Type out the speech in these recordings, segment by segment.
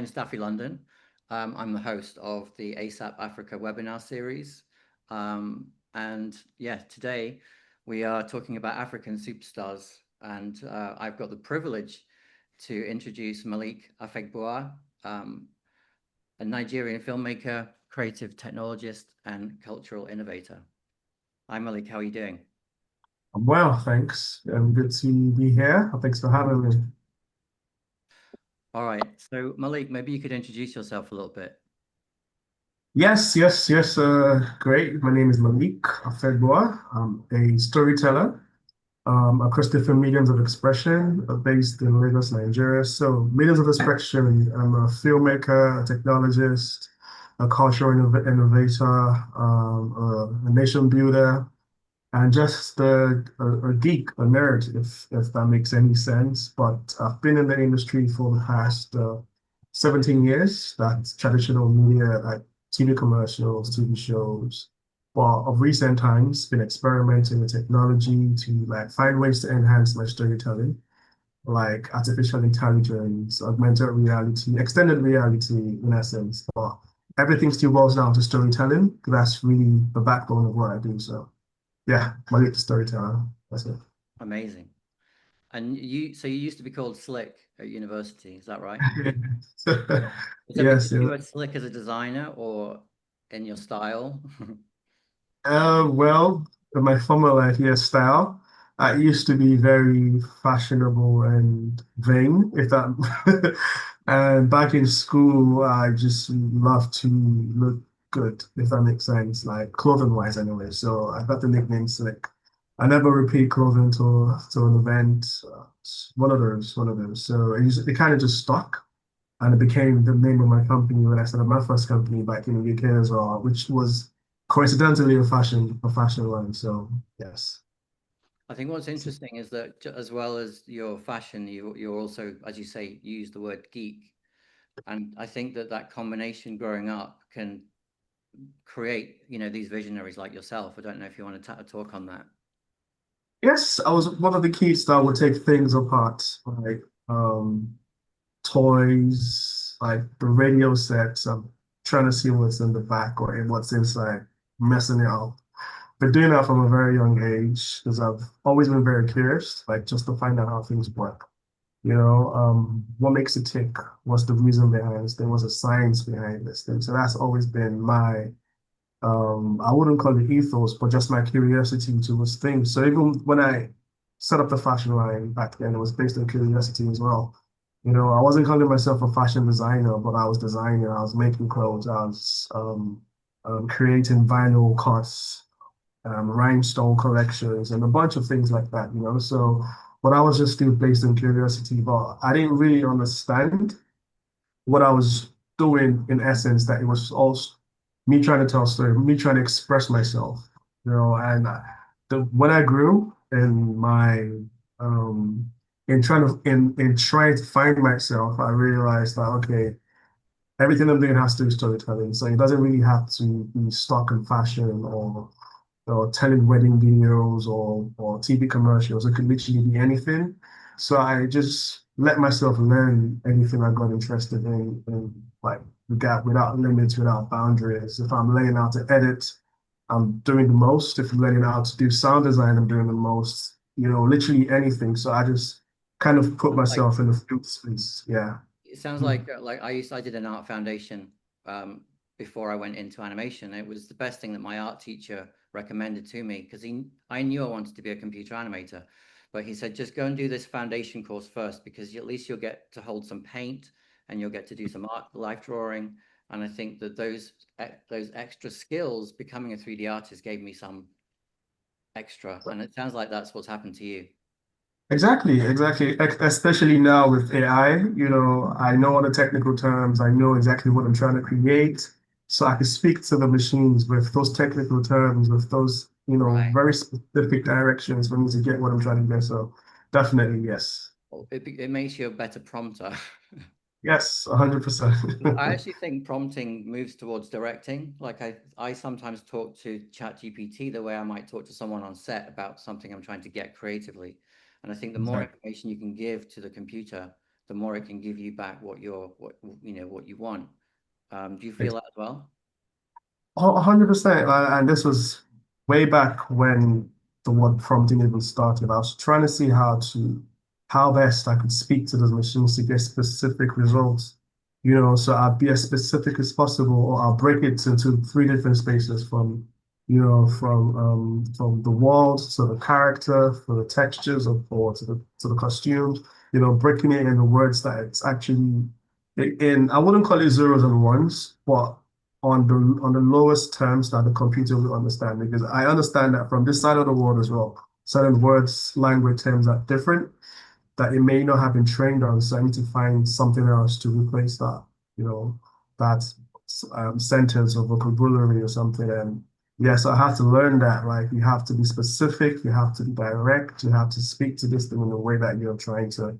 name's Daffy London. I'm the host of the asapAFRICA webinar series. And yeah, today we are talking about African superstars. And I've got the privilege to introduce Malik Afegbua, a Nigerian filmmaker, creative technologist, and cultural innovator. Hi, Malik. How are you doing? I'm well, thanks. Good to be here. Thanks for having me. All right. So, Malik, maybe you could introduce yourself a little bit. Yes. Great. My name is Malik Afegbua. I'm a storyteller across different mediums of expression based in Lagos, Nigeria. So, mediums of expression, I'm a filmmaker, a technologist, a cultural innovator, a nation builder, and just a geek, a nerd, if that makes any sense. But I've been in the industry for the past 17 years. That's traditional media, like TV commercials, TV shows. But of recent times, been experimenting with technology to like find ways to enhance my storytelling, like artificial intelligence, augmented reality, extended reality, in essence. But everything still boils down to storytelling. That's really the backbone of what I do. So. Yeah, Malik the storyteller. That's it. Amazing. And so you used to be called Slick at university, is that right? Is that Yes, because you yeah. were slick as a designer or in your style? Well, in my former life, yes, style. I used to be very fashionable and vain, if that. And back in school, I just loved to look good, if that makes sense, like clothing wise, anyway. So I got the nickname Slick. I never repeat clothing to an event. One of those. So it kind of just stuck. And it became the name of my company when I started my first company back in the UK as well, which was coincidentally a fashion line. So yes. I think what's interesting is that as well as your fashion, you're also, as you say, you use the word geek. And I think that combination growing up can create, these visionaries like yourself. I don't know if you want to talk on that. Yes, I was one of the kids that would take things apart, like toys, like the radio sets. I'm trying to see what's in the back or what's inside, messing it up. Been doing that from a very young age because I've always been very curious, like just to find out how things work. What makes it tick? What's the reason behind this thing? What's the science behind this thing? So that's always been my, I wouldn't call it ethos, but just my curiosity towards things. So even when I set up the fashion line back then, it was based on curiosity as well. I wasn't calling myself a fashion designer, but I was designing, I was making clothes, I was creating vinyl cuts, rhinestone collections, and a bunch of things like that. So, but I was just still based on curiosity, but I didn't really understand what I was doing in essence, that it was also me trying to tell a story, me trying to express myself. And when I grew in my, um, in trying to find myself, I realized that, okay, everything I'm doing has to do with storytelling. So it doesn't really have to be stuck in fashion or telling wedding videos or TV commercials. It could literally be anything. So I just let myself learn anything I got interested in like the gap without limits, without boundaries. If I'm learning how to edit, I'm doing the most. If I'm learning how to do sound design, I'm doing the most. Literally anything. So I just kind of put Like myself in a field space. Yeah. it sounds Hmm. like I did an art foundation um, before I went into animation. It was the best thing that my art teacher recommended to me because I knew I wanted to be a computer animator, but he said just go and do this foundation course first because at least you'll get to hold some paint and you'll get to do some art life drawing. And I think that those extra skills becoming a 3D artist gave me some extra, and it sounds like that's what's happened to you. Exactly. Especially now with AI, I know all the technical terms. I know exactly what I'm trying to create. So I can speak to the machines with those technical terms, with those, Right. very specific directions for me to get what I'm trying to get. So definitely, yes. Well, it makes you a better prompter. Yes, 100%. I actually think prompting moves towards directing. Like I sometimes talk to ChatGPT the way I might talk to someone on set about something I'm trying to get creatively. And I think the more Exactly. information you can give to the computer, the more it can give you back what what you want. Do you feel It's that as well? 100%. And this was way back when the word prompting even started. I was trying to see how best I could speak to those machines to get specific results. So I'd be as specific as possible, or I'll break it into three different spaces from the world to the character, for the textures, or to the costumes. Breaking it into words that it's actually in. I wouldn't call it zeros and ones, but on the lowest terms that the computer will understand, because I understand that from this side of the world as well, certain words, language terms are different that it may not have been trained on. So I need to find something else to replace that sentence or vocabulary or something. And yes, I have to learn that. Like you have to be specific, you have to be direct, you have to speak to this thing in the way that you're trying to,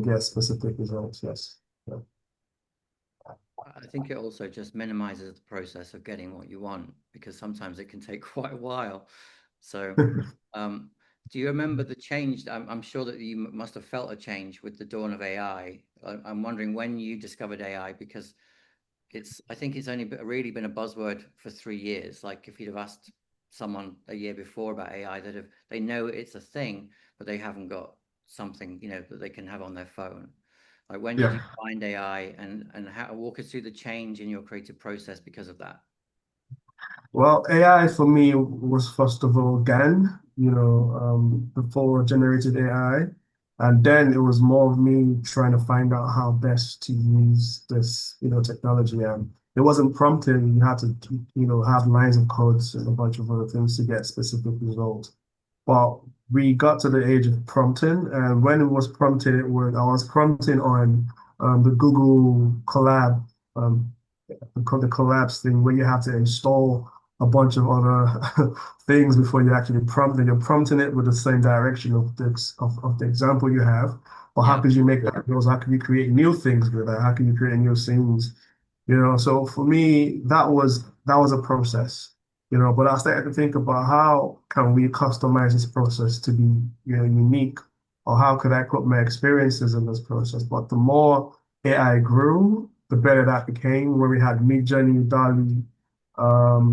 get specific results. Yes. Yeah. I think it also just minimizes the process of getting what you want, because sometimes it can take quite a while. So, um, do you remember the change? I'm sure that you must have felt a change with the dawn of AI. I'm wondering when you discovered AI, because I think it's only really been a buzzword for 3 years. Like if you'd have asked someone a year before about AI, they know it's a thing, but they haven't got something, that they can have on their phone. Like when did Yeah. you find AI, and how, walk us through the change in your creative process because of that? Well, AI for me was first of all GAN, before generated AI. And then it was more of me trying to find out how best to use this, technology. And it wasn't prompting. You had to, have lines of codes and a bunch of other things to get specific results. But we got to the age of prompting, and when it was prompted, I was prompting on the Google Collab, um, the collapse thing where you have to install a bunch of other things before you actually prompt it. You're prompting it with the same direction of the example you have. But how Yeah. could you make that goes? How can you create new things with that? How can you create new scenes? So for me, that was a process, but I started to think about how can we customize this process to be, unique, or how could I put my experiences in this process? But the more AI grew, the better that became, where we had Midjourney, Dali,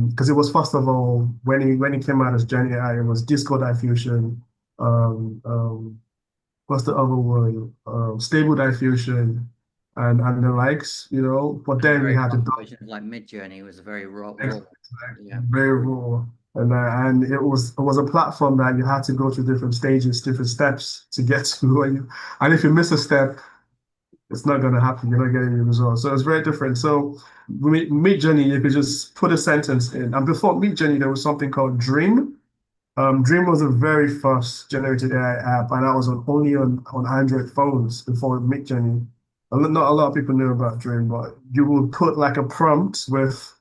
because it was first of all when he came out as Gen AI, it was Disco Diffusion, um, um, what's the other one? Stable Diffusion, and the likes, But And a then we very had rough the version of like Midjourney was very raw. exactly, Yeah. very raw, and it was a platform that you had to go through different stages, different steps to get to where you. And if you miss a step, it's not going to happen. You're not getting the results. So it's very different. So Midjourney, you could just put a sentence in. And before Midjourney, there was something called Dream. Dream was the very first generated AI app, and that was only on Android phones before Midjourney. Not a lot of people knew about Dream, but you would put like a prompt with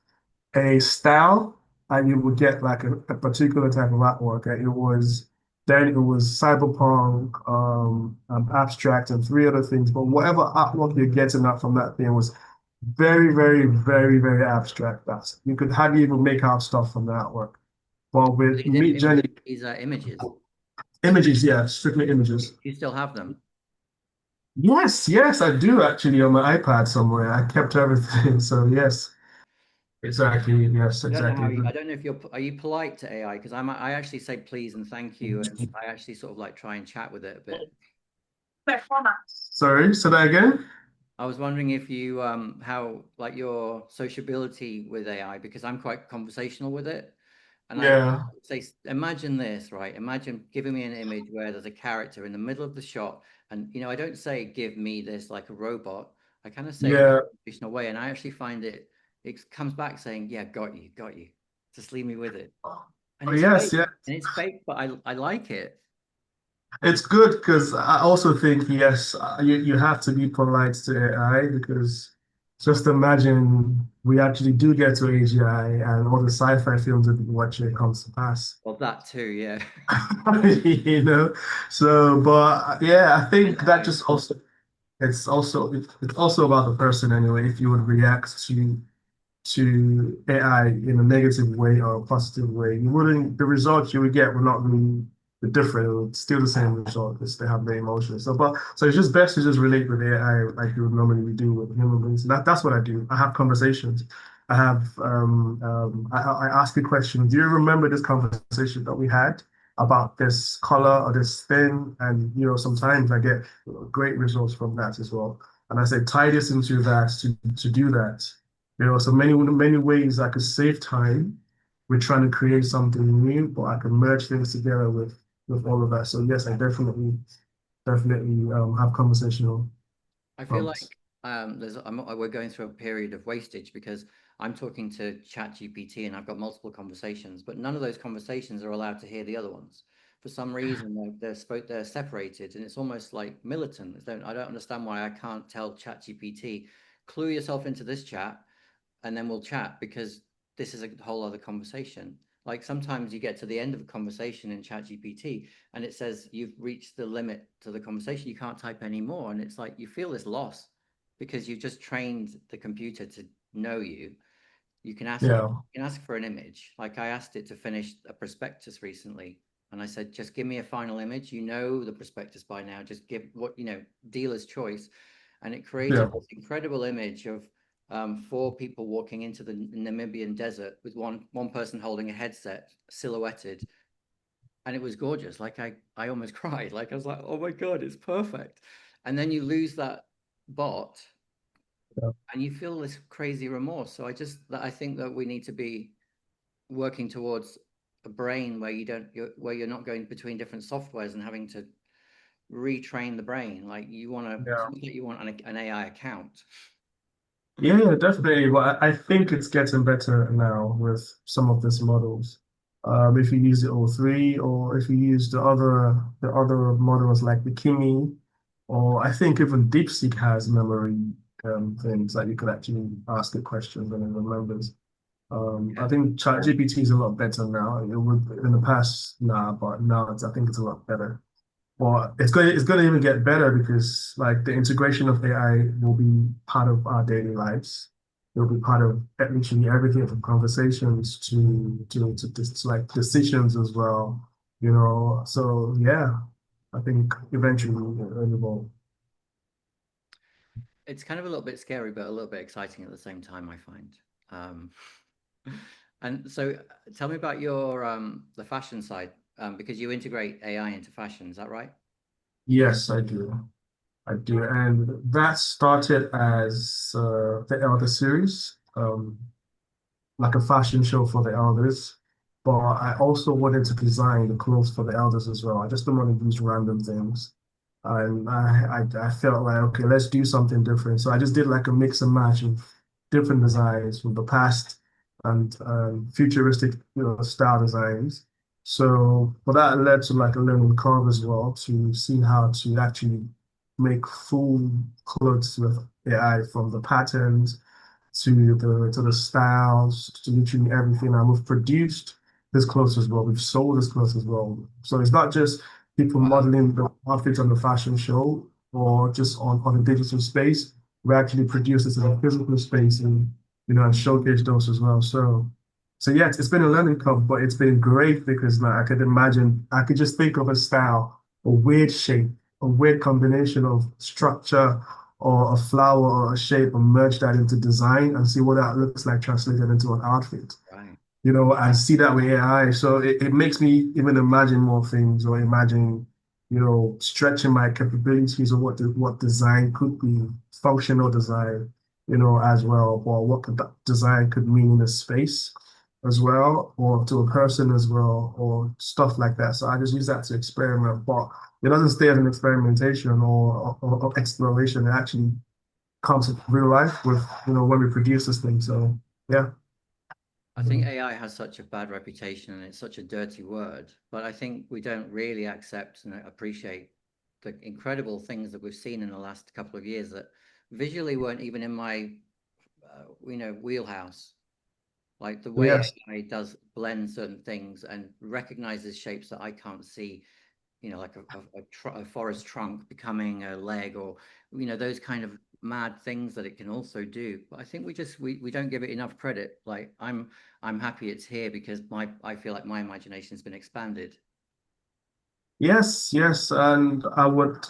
a style, and you would get like a particular type of artwork. And it was cyberpunk, abstract, and three other things. But whatever artwork you're getting out from that thing was very, very, very, very abstract. You could hardly even make out stuff from the artwork. But with Midjourney, These are images. images, yeah, strictly images. You still have them. Yes, yes, I do actually on my iPad somewhere. I kept everything. So yes, exactly. Yes, I don't know how exactly. I don't know if are you polite to AI? Because I actually say please and thank you, and I actually sort of like try and chat with it a bit. Sorry, say that again. I was wondering if you how like your sociability with AI, because I'm quite conversational with it. And I Yeah, say, imagine this, right? Imagine giving me an image where there's a character in the middle of the shot. And, I don't say, give me this like a robot. I kind of say it in a yeah. traditional way. And I actually find it comes back saying, yeah, got you. Just leave me with it. And Oh, it's yes, fake. yeah. And it's fake, but I like it. It's good because I also think, yes, you have to be polite to AI because just imagine we actually do get to AGI and all the sci-fi films that we watch it comes to pass. Well, that too, yeah. You know, so but yeah, I And think that I, just also it's also about the person anyway. If you would react to AI in a negative way or a positive way, you wouldn't the results you would get would not really the different, still the same result because they have the emotions. So it's just best to just relate with AI like you would normally do with human beings. That's what I do. I have conversations. I ask a question. Do you remember this conversation that we had about this color or this thing? And sometimes I get great results from that as well. And I say tie this into that to do that. So many ways I could save time. We're trying to create something new, but I can merge things together with all of that. So yes, I definitely have conversational I feel like prompts. we're going through a period of wastage because I'm talking to ChatGPT and I've got multiple conversations, but none of those conversations are allowed to hear the other ones. For some reason, they're separated, and it's almost like militant. I don't understand why I can't tell ChatGPT, clue yourself into this chat, and then we'll chat because this is a whole other conversation. Like sometimes you get to the end of a conversation in ChatGPT and it says you've reached the limit to the conversation. You can't type anymore. And it's like you feel this loss because you've just trained the computer to know you. You can ask Yeah, for an image. Like I asked it to finish a prospectus recently. And I said, just give me a final image. You know the prospectus by now. Just give dealer's choice. And it yeah, created this incredible image of four people walking into the Namibian desert with one person holding a headset silhouetted, and it was gorgeous. Like I almost cried. Like I was like, oh my god, it's perfect. And then you lose that bot, yeah, and you feel this crazy remorse. So I think that we need to be working towards a brain where where you're not going between different softwares and having to retrain the brain. Like it's yeah. almost like you want an AI account. Yeah, definitely. Well, I think it's getting better now with some of these models. If you use the O3 or if you use the other models like the Kimi, or I think even DeepSeek has memory things that you could actually ask it questions and it remembers. I Yeah. think ChatGPT is a lot better now. It would in the past, nah, but now I think it's a lot better. Well, it's going to even get better because like the integration of AI will be part of our daily lives. It'll be part of literally everything from conversations to like decisions as well. So yeah, I think eventually it will evolve. It's kind of a little bit scary, but a little bit exciting at the same time, I find. Um, and so, tell me about your the fashion side, because you integrate AI into fashion. Is that right? Yes, I do. I do, and that started as the Elder series. Like a fashion show for the elders. But I also wanted to design the clothes for the elders as well. I just don't want to use random things. And I felt like, okay, let's do something different. So I just did like a mix and match of different designs from the past and futuristic, style designs. So, but that led to like a learning curve as well to see how to actually make full clothes with AI from the patterns to the styles, to literally everything. And we've produced this clothes as well. We've sold this clothes as well. So it's not just people Wow. modeling the outfits on the fashion show or just on the digital space. We actually produce this in a physical space and showcase those as well. So yeah, it's been a learning curve, but it's been great because like, I could just think of a style, a weird shape, a weird combination of structure or a flower or a shape and merge that into design and see what that looks like translated into an outfit, Right. and see that with AI. So it makes me even imagine more things or imagine, stretching my capabilities of what design could be, functional design, as well, or what that design could mean in a space as well, or to a person as well, or stuff like that. So I just use that to experiment, but it doesn't stay as an experimentation or exploration. It actually comes in real life with, when we produce this thing. So yeah. I think AI has such a bad reputation and it's such a dirty word, but I think we don't really accept and appreciate the incredible things that we've seen in the last couple of years that visually weren't even in my, wheelhouse. Like the way Yes. AI does blend certain things and recognizes shapes that I can't see, like a forest trunk becoming a leg, or those kind of mad things that it can also do. But I think we don't give it enough credit. Like I'm happy it's here because I feel like my imagination's been expanded. Yes, yes, and I would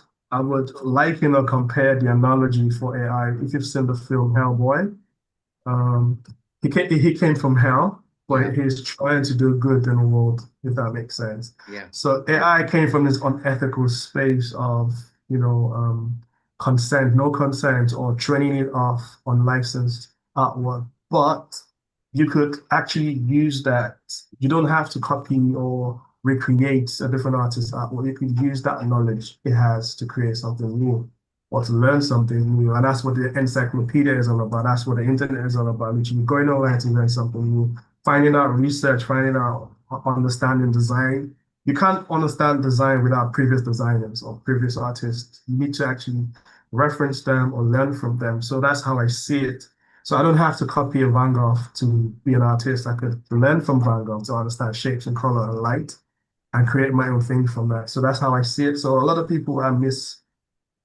liken or compare the analogy for AI. If you've seen the film Hellboy, um, he came from hell, Yeah, but he's trying to do good in the world, if that makes sense. yeah, So AI came from this unethical space of, you know, consent, no consent, or training it off unlicensed artwork. But you could actually use that. You don't have to copy or recreate a different artist's artwork. You could use that knowledge it has to create something new or to learn something new. And that's what the encyclopedia is all about. That's what the internet is all about. Literally going online to learn something new, finding out research, finding out understanding design. You can't understand design without previous designers or previous artists. You need to actually reference them or learn from them. So that's how I see it. So I don't have to copy a Van Gogh to be an artist. I could learn from Van Gogh to understand shapes and color and light and create my own thing from that. So that's how I see it. So a lot of people are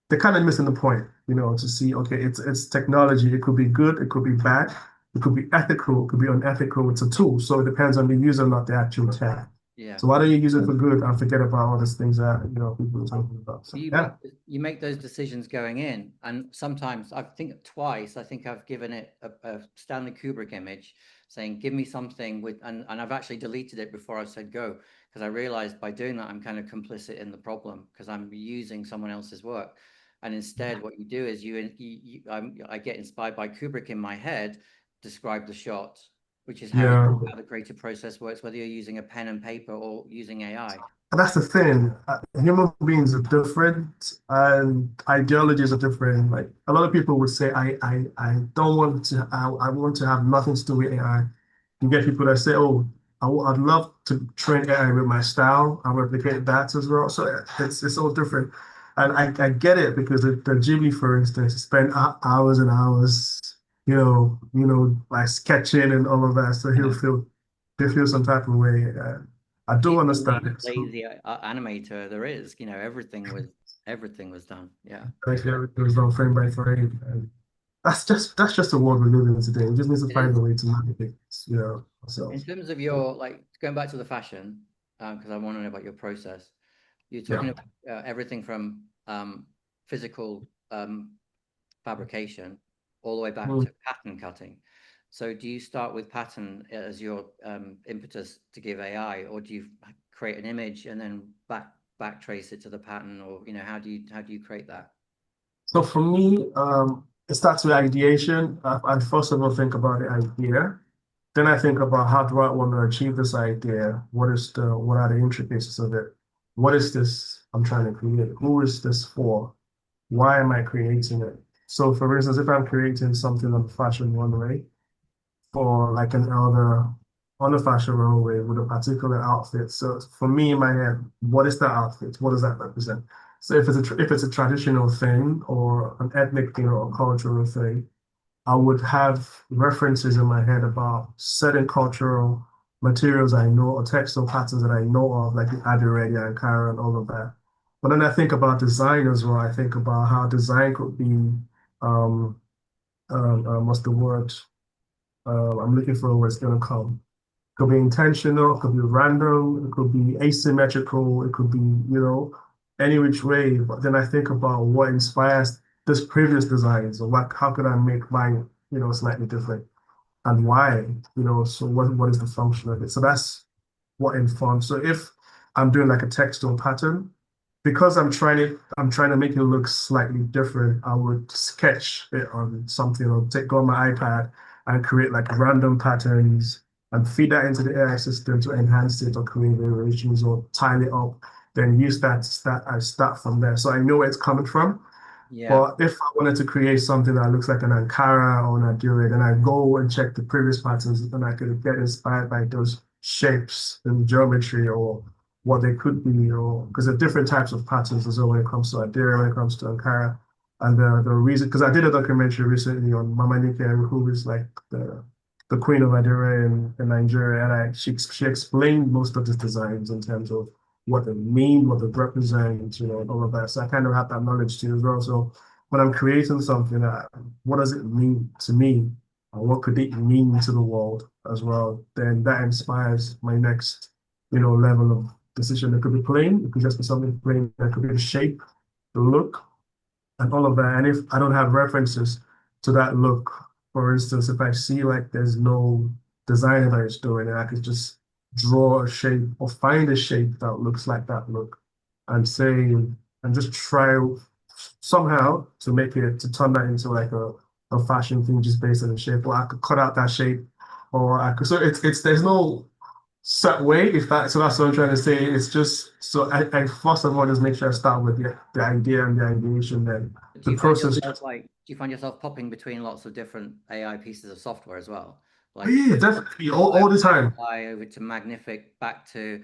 they're kind of missing the point, to see, okay, it's technology. It could be good, it could be bad, it could be ethical, it could be unethical. It's a tool. So it depends on the user, not the actual tech. yeah. So why don't you use it for good and forget about all these things that, people are talking about? So You yeah. make you make those decisions going in, and sometimes I think twice. I think I've given it a Stanley Kubrick image, saying, "Give me something with," and I've actually deleted it before I said go, because I realized by doing that I'm kind of complicit in the problem because I'm using someone else's work, and instead what you do is I get inspired by Kubrick in my head, describe the shot, which is Yeah. how the creative process works, whether you're using a pen and paper or using AI. And that's the thing. Human beings are different and ideologies are different. Like a lot of people would say, I don't want to, I want to have nothing to do with AI. You get people that say, oh, I'd love to train AI with my style and replicate that as well. So it's all different. And I get it because the Ghibli, for instance, spend hours and hours, like sketching and all of that. So he'll feel some type of way. I do He's the understand it. So lazy animator there is. Everything was done. Yeah. like everything was done frame by frame. And that's just the world we live in today. We just need to It find is. a way to navigate, In ourselves. terms of your like going back to the fashion, because I want to know about your process. You're talking Yeah. about everything from physical fabrication all the way back Mm. to pattern cutting. So do you start with pattern as your impetus to give AI, or do you create an image and then back trace it to the pattern, or how do you create that? So for me, it starts with ideation. I first of all think about the idea. Then I think about how do I want to achieve this idea? What are the intricacies of it? What is this I'm trying to create? Who is this for? Why am I creating it? So for instance, if I'm creating something on the fashion runway for like an elder on the fashion runway with a particular outfit. So for me in my head, what is that outfit? What does that represent? So if it's a traditional thing or an ethnic thing or a cultural thing, I would have references in my head about certain cultural materials I know or textile patterns that I know of, like the Adire, the Ankara, and all of that. But then I think about design as well. I think about how design could be, what's the word? I'm looking for what's going to come. Could be intentional, it could be random, it could be asymmetrical, it could be, any which way. But then I think about what inspires this previous designs or how could I make mine, slightly different and why, so what is the function of it? So that's what informs. So if I'm doing like a textile pattern, because I'm trying to make it look slightly different, I would sketch it on something or go on my iPad and create like random patterns and feed that into the AI system to enhance it or create variations or tile it up, then use that I start from there. So I know where it's coming from. Yeah. But if I wanted to create something that looks like an Ankara or Nigeria, then I go and check the previous patterns and I could get inspired by those shapes and geometry or what they could be, or because there are different types of patterns as well when it comes to Nigeria, when it comes to Ankara. And the reason, because I did a documentary recently on Mama Nike, who is like the queen of Nigeria in Nigeria, and she explained most of the designs in terms of what they mean, what they represent, and all of that. So I kind of have that knowledge too as well. So when I'm creating something, what does it mean to me? What could it mean to the world as well? Then that inspires my next, level of decision. It could be plain, it could just be something plain, it could be the shape, the look, and all of that. And if I don't have references to that look, for instance, if I see like there's no designer that is doing it, I could just draw a shape or find a shape that looks like that look and say, and just try somehow to make it, to turn that into like a fashion thing just based on the shape. Or I could cut out that shape, or I could, so it's, there's no set way, if that, so that's what I'm trying to say. It's just, so I first of all just make sure I start with the idea and the ideation, then Do the you find process. yourself like, do you find yourself popping between lots of different AI pieces of software as well? Oh, Like yeah, definitely, all the time, Amplify over to Magnific back to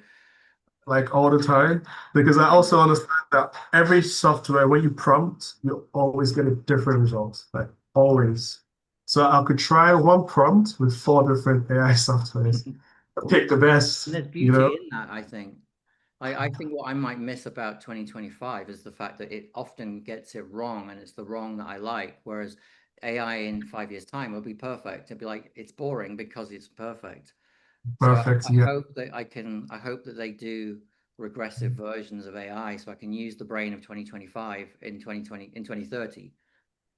like all the time, because I also understand that every software, when you prompt, you always get a different result, like always. So I could try one prompt with 4 different AI softwares, pick the and best, there's you know. beauty in that, I think. I think what I might miss about 2025 is the fact that it often gets it wrong, and it's the wrong that I like. Whereas AI in 5 years' time will be perfect. It'll be like it's boring because it's perfect. So Perfect, I yeah. hope that I hope that they do regressive versions of AI so I can use the brain of 2025 in 2020 in 2030.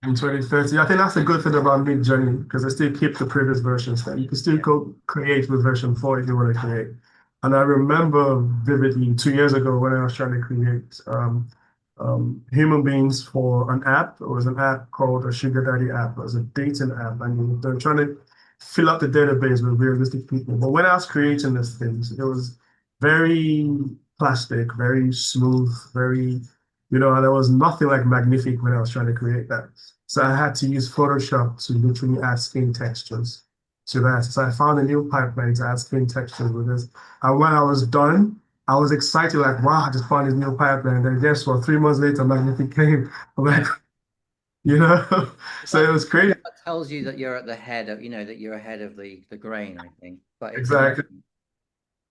In 2030. I think that's a good thing about Mid Journey because they still keep the previous versions that you can still Yeah. go create with version 4 if you want to create. And I remember vividly 2 years ago when I was trying to create human beings for an app. It was an app called a Sugar Daddy app. It was a dating app, and they were trying to fill up the database with realistic people. But when I was creating these things, it was very plastic, very smooth, very, and there was nothing like magnific when I was trying to create that. So I had to use Photoshop to literally add skin textures to that. So I found a new pipeline to add skin textures with this. And when I was done, I was excited, like, wow, I just found this new pipeline. And then guess what? 3 months later, Magnific came. I'm like, Yeah. you know, so it was crazy. That tells you that you're at the head of, that you're ahead of the grain, I think. But it's annoying. Exactly.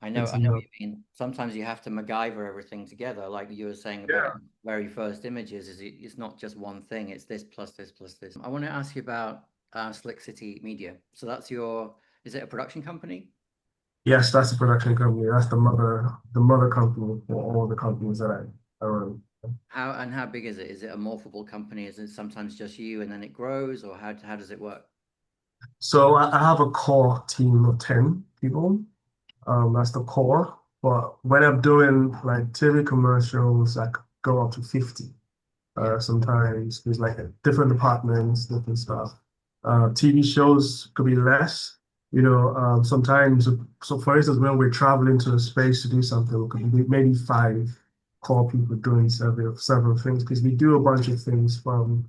I It's know what you mean. Sometimes you have to MacGyver everything together, like you were saying about yeah. your very first images. It's not just one thing; it's this plus this plus this. I want to ask you about Slickcity Media. So that's your, is it a production company? Yes, that's the production company. That's the mother company for all the companies that I run. How big is it? Is it a morphable company? Is it sometimes just you and then it grows, or how does it work? So I have a core team of 10 people. That's the core. But when I'm doing like TV commercials, I could go up to 50. Yeah. Sometimes there's like different departments, different stuff. TV shows could be less, sometimes. So for instance, when we're traveling to a space to do something, it could be maybe 5 core people doing several things because we do a bunch of things from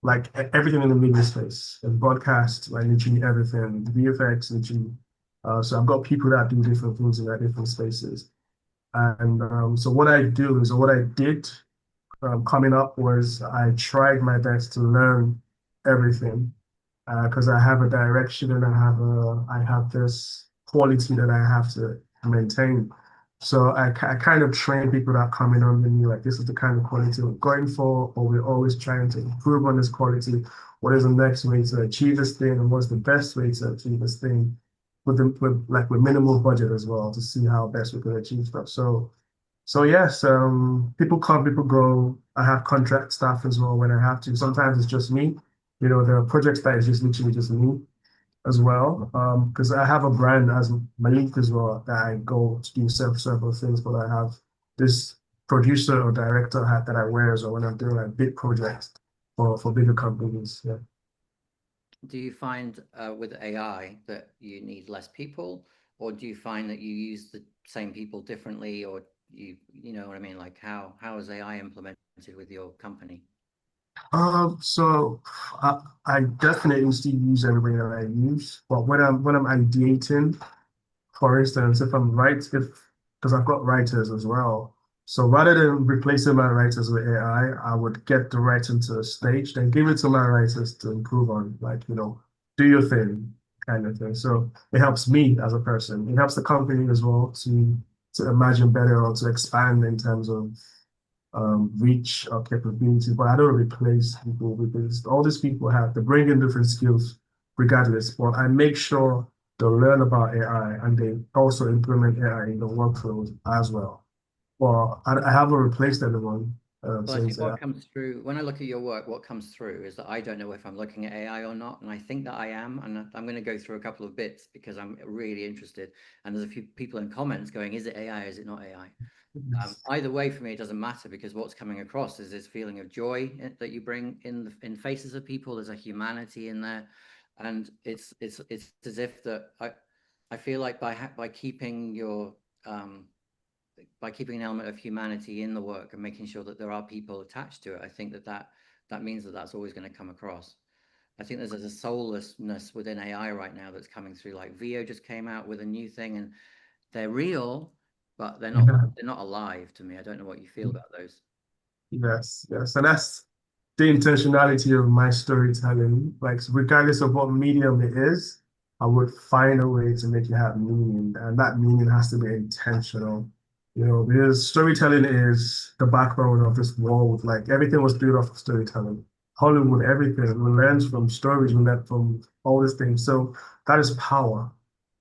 like everything in the media space and broadcast, like literally everything, VFX, literally. So I've got people that do different things in their different spaces. And so what I do is, or what I did coming up was I tried my best to learn everything because I have a direction and I have this quality that I have to maintain. So I kind of train people that come in under me, like this is the kind of quality we're going for, or we're always trying to improve on this quality. What is the next way to achieve this thing, and what's the best way to achieve this thing with minimal budget as well to see how best we can achieve stuff. So yes, people come, people go. I have contract staff as well when I have to. Sometimes it's just me. There are projects that is just literally just me as well. Because I have a brand as Malik as well that I go to do several things, but I have this producer or director hat that I wear as well when I'm doing like big projects for bigger companies. Yeah. Do you find with AI that you need less people, or do you find that you use the same people differently, or you know what I mean? Like how is AI implemented with your company? So I definitely still use everything that I use, but when I'm ideating. For instance, if I'm right, if because I've got writers as well. So rather than replacing my writers with AI, I would get the writing to a stage, then give it to my writers to improve on, like, do your thing kind of thing. So it helps me as a person. It helps the company as well to imagine better or to expand in terms of reach or capability. But I don't replace people because all these people have to bring in different skills regardless. But I make sure they'll learn about AI and they also implement AI in the workflows as well. Well, I haven't replaced anyone Well, I think since what comes through when I look at your work, what comes through is that I don't know if I'm looking at AI or not, and I think that I am. And I'm going to go through a couple of bits because I'm really interested. And there's a few people in comments going, "Is it AI? Is it not AI?" Either way, for me, it doesn't matter because what's coming across is this feeling of joy that you bring in faces of people. There's a humanity in there, and it's as if that I feel like by keeping your by keeping an element of humanity in the work and making sure that there are people attached to it, I think that means that that's always going to come across. I think there's a soullessness within AI right now that's coming through. Like VO just came out with a new thing, and they're real, but they're not alive to me. I don't know what you feel about those. Yes, yes. And that's the intentionality of my storytelling. Like, regardless of what medium it is, I would find a way to make it have meaning. And that meaning has to be intentional. Because storytelling is the backbone of this world. Like, everything was built off of storytelling. Hollywood, everything. We learn from stories, we learn from all these things. So that is power.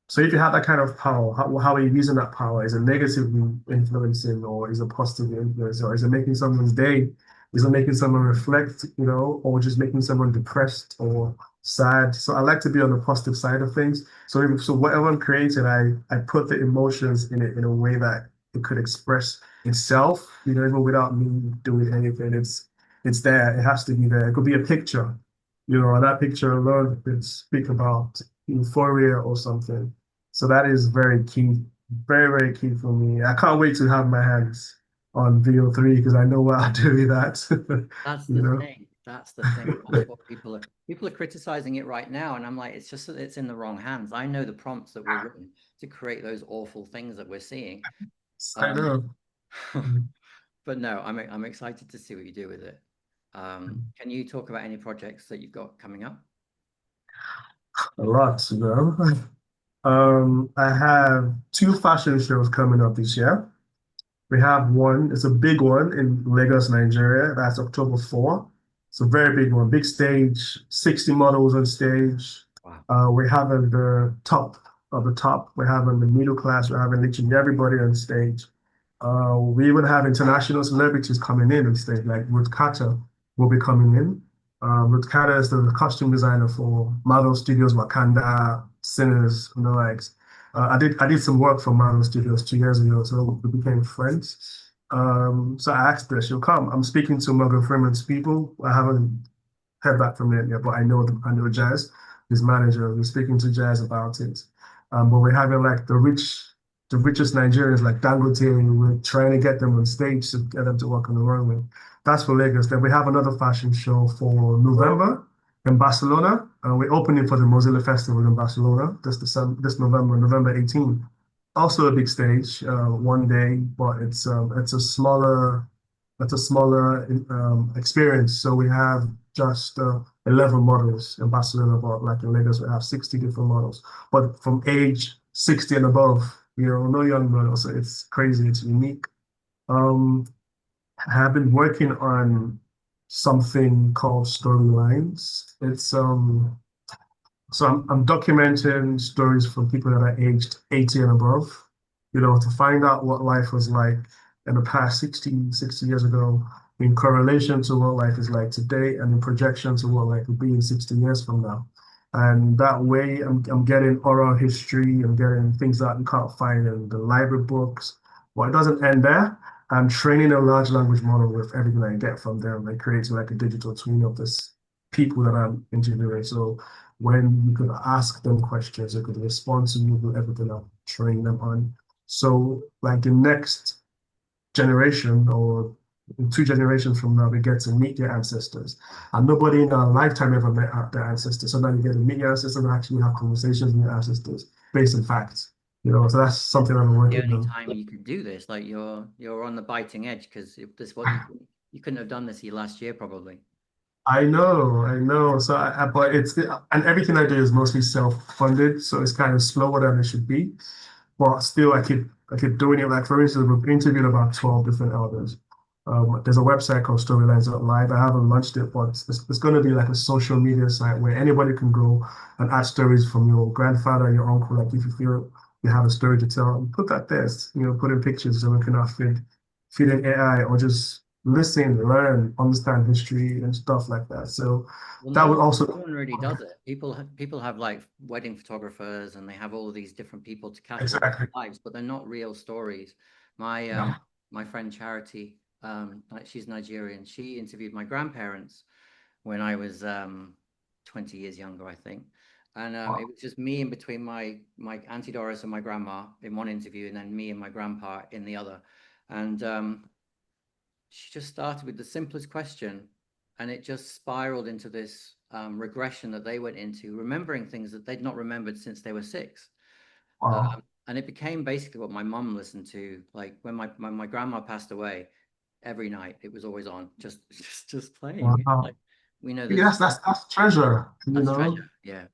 So if you have that kind of power, how are you using that power? Is it negatively influencing or is it positively influencing? Or is it making someone's day? Is it making someone reflect, or just making someone depressed or sad? So I like to be on the positive side of things. So whatever I'm creating, I put the emotions in it in a way that it could express itself, even without me doing anything. It's there. It has to be there. It could be a picture, and that picture alone could speak about euphoria or something. So that is very key, very, very key for me. I can't wait to have my hands on VO3 because I know what I'll do with that. That's you the know? thing. That's the thing. That's what people are criticizing it right now, and I'm like, it's just that it's in the wrong hands. I know the prompts that were written to create those awful things that we're seeing. I know. But no, I'm excited to see what you do with it. Can you talk about any projects that you've got coming up? A lot. I have two fashion shows coming up this year. We have one, it's a big one in Lagos, Nigeria. That's October 4. It's a very big one, big stage, 60 models on stage. Wow. We're having the top of the top. We're having the middle class. We're having literally everybody on stage. We even have international celebrities coming in on stage, like Ruth Carter will be coming in. Ruth Carter is the costume designer for Marvel Studios, Wakanda, Sinners, and the likes. I did some work for Marvel Studios 2 years ago, so we became friends. So I asked her, she'll come. I'm speaking to Morgan Freeman's people. I haven't heard back from them yet, but I know Jazz, his manager. We're speaking to Jazz about it. But we're having like the richest Nigerians like Dangote, and we're trying to get them on stage to get them to work on the runway. That's for Lagos. Then we have another fashion show for November in Barcelona. We're opening for the Mozilla Festival in Barcelona this November, November 18th. Also a big stage, one day, but it's a smaller experience. So we have just 11 models in Barcelona, but like in Lagos, we have 60 different models, but from age 60 and above, no young models. So it's crazy, it's unique. Um, I have been working on something called storylines. I'm documenting stories from people that are aged 80 and above, to find out what life was like in the past 60 years ago, in correlation to what life is like today, and in projection to what life will be in 60 years from now. And that way, I'm getting oral history, I'm getting things that you can't find in the library books. Well, it doesn't end there. I'm training a large language model with everything I get from them and creating like a digital twin of this people that I'm interviewing. So when you could ask them questions, they could respond to you with everything I've trained them on. So like the next generation or in 2 generations from now, we get to meet their ancestors. And nobody in our lifetime ever met their ancestors. So now you get to meet your ancestors and actually have conversations with your ancestors based on facts. So that's something I'm working on. The only time you can do this, like you're on the biting edge because this what you couldn't have done this last year probably. I know. So, but and everything I do is mostly self-funded, so it's kind of slower than it should be. But still, I keep doing it. Like for instance, we've interviewed about 12 different elders. There's a website called Storylines.live. I haven't launched it, but it's going to be like a social media site where anybody can go and add stories from your grandfather, your uncle. Like if you feel you have a story to tell, put that there. Put in pictures so we can feed in AI or just listen, learn, understand history and stuff like that. So Well, that no would one, also no one really does it. People have like wedding photographers, and they have all these different people to catalog exactly. their lives, but they're not real stories. My Yeah. my friend Charity, she's Nigerian. She interviewed my grandparents when I was 20 years younger, I think. And it was just me in between my Auntie Doris and my grandma in one interview, and then me and my grandpa in the other. And she just started with the simplest question, and it just spiraled into this regression that they went into, remembering things that they'd not remembered since they were six. Wow. And it became basically what my mum listened to. Like when my grandma passed away, every night it was always on, just playing. Wow. Like we know Yeah, there's that's treasure, that's treasure. Yeah.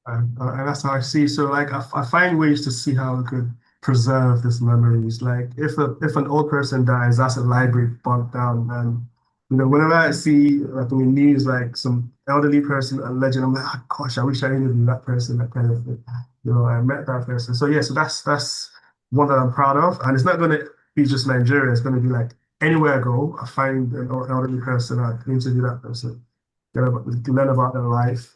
And that's how I see. So like I find ways to see how we could preserve these memories. Like if an old person dies, that's a library burnt down. And whenever I see like in the news like some elderly person, a legend, I'm like, oh, gosh, I wish I interviewed that person, that kind of thing. I met that person. So yeah, so that's one that I'm proud of. And it's not gonna be just Nigeria, it's gonna be like anywhere I go, I find an elderly person, I interview that person, learn about their life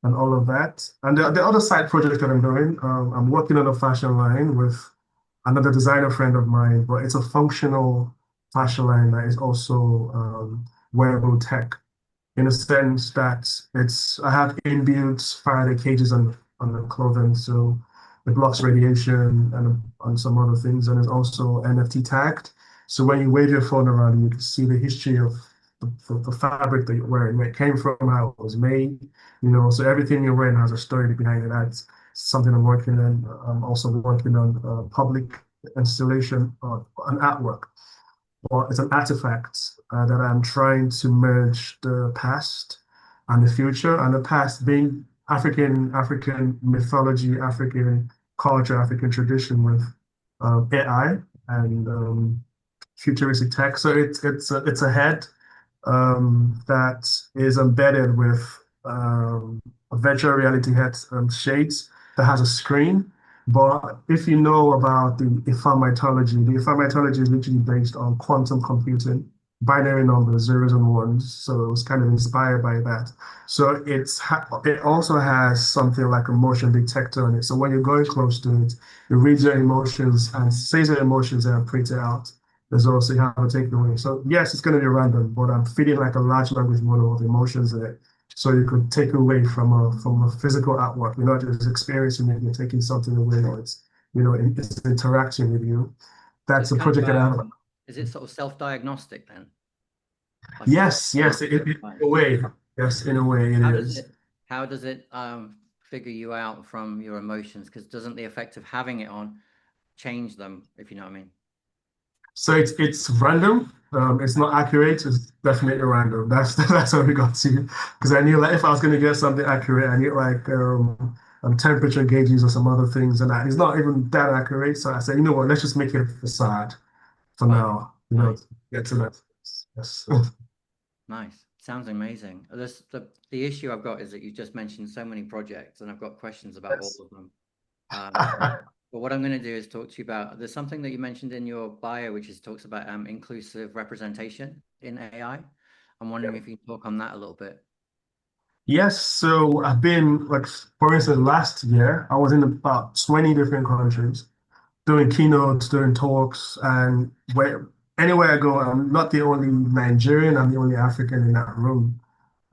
and all of that. And the other side project that I'm doing, I'm working on a fashion line with another designer friend of mine, but it's a functional fashion line that is also wearable tech in a sense that I have inbuilt Faraday cages on the clothing, so it blocks radiation and on some other things, and it's also NFT tagged. So when you wave your phone around, you can see the history of the fabric that you're wearing, where it came from, how it was made, so everything you're wearing has a story behind it. That's something I'm working on. I'm also working on public installation of an artwork, or it's an artifact that I'm trying to merge the past and the future, and the past being African mythology, African culture, African tradition with AI and futuristic tech. So it's a head that is embedded with a virtual reality head shades that has a screen. But if you know about the IFA mythology is literally based on quantum computing, binary numbers, zeros and ones. So it was kind of inspired by that. So it also has something like a motion detector on it. So when you're going close to it, it reads your emotions and says your emotions and prints it out. There's also how to take it away. So yes, it's going to be random, but I'm feeding like a large language model of emotions in it. So you could take away from a physical artwork. You're not just experiencing it, you're taking something away, or it's interacting with you. So That's it's a kind of project that I have. is it sort of self-diagnostic then? Like it's Yes, in right. a way. Yes, in a way it How does is. it how does it figure you out from your emotions? Because doesn't the effect of having it on change them, if you know what I mean? So it's random. It's not accurate. It's definitely random. That's how we got to. Because I knew like if I was gonna get something accurate, I need like temperature gauges or some other things, and it's not even that accurate. So I said, you know what? Let's just make it a facade for Okay, now. nice, To get to that. Yes. nice. Sounds amazing. The issue I've got is that you just mentioned so many projects, and I've got questions about all Yes. of them. But what I'm going to do is talk to you about there's something that you mentioned in your bio, which is talks about inclusive representation in AI. I'm wondering if you can talk on that a little bit. Yes, so I've been like, for instance, last year I was in about 20 different countries doing keynotes, doing talks, and anywhere I go, I'm not the only Nigerian, I'm the only African in that room.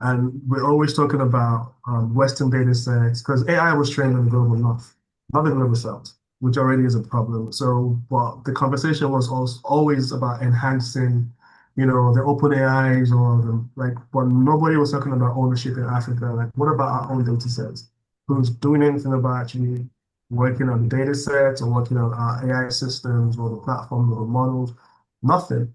And we're always talking about Western data sets because AI was trained on the global north, not the global south, which already is a problem. So, but the conversation was also always about enhancing, the open AIs or but nobody was talking about ownership in Africa. Like, what about our own data sets? Who's doing anything about actually working on data sets or working on our AI systems or the platforms or the models? Nothing.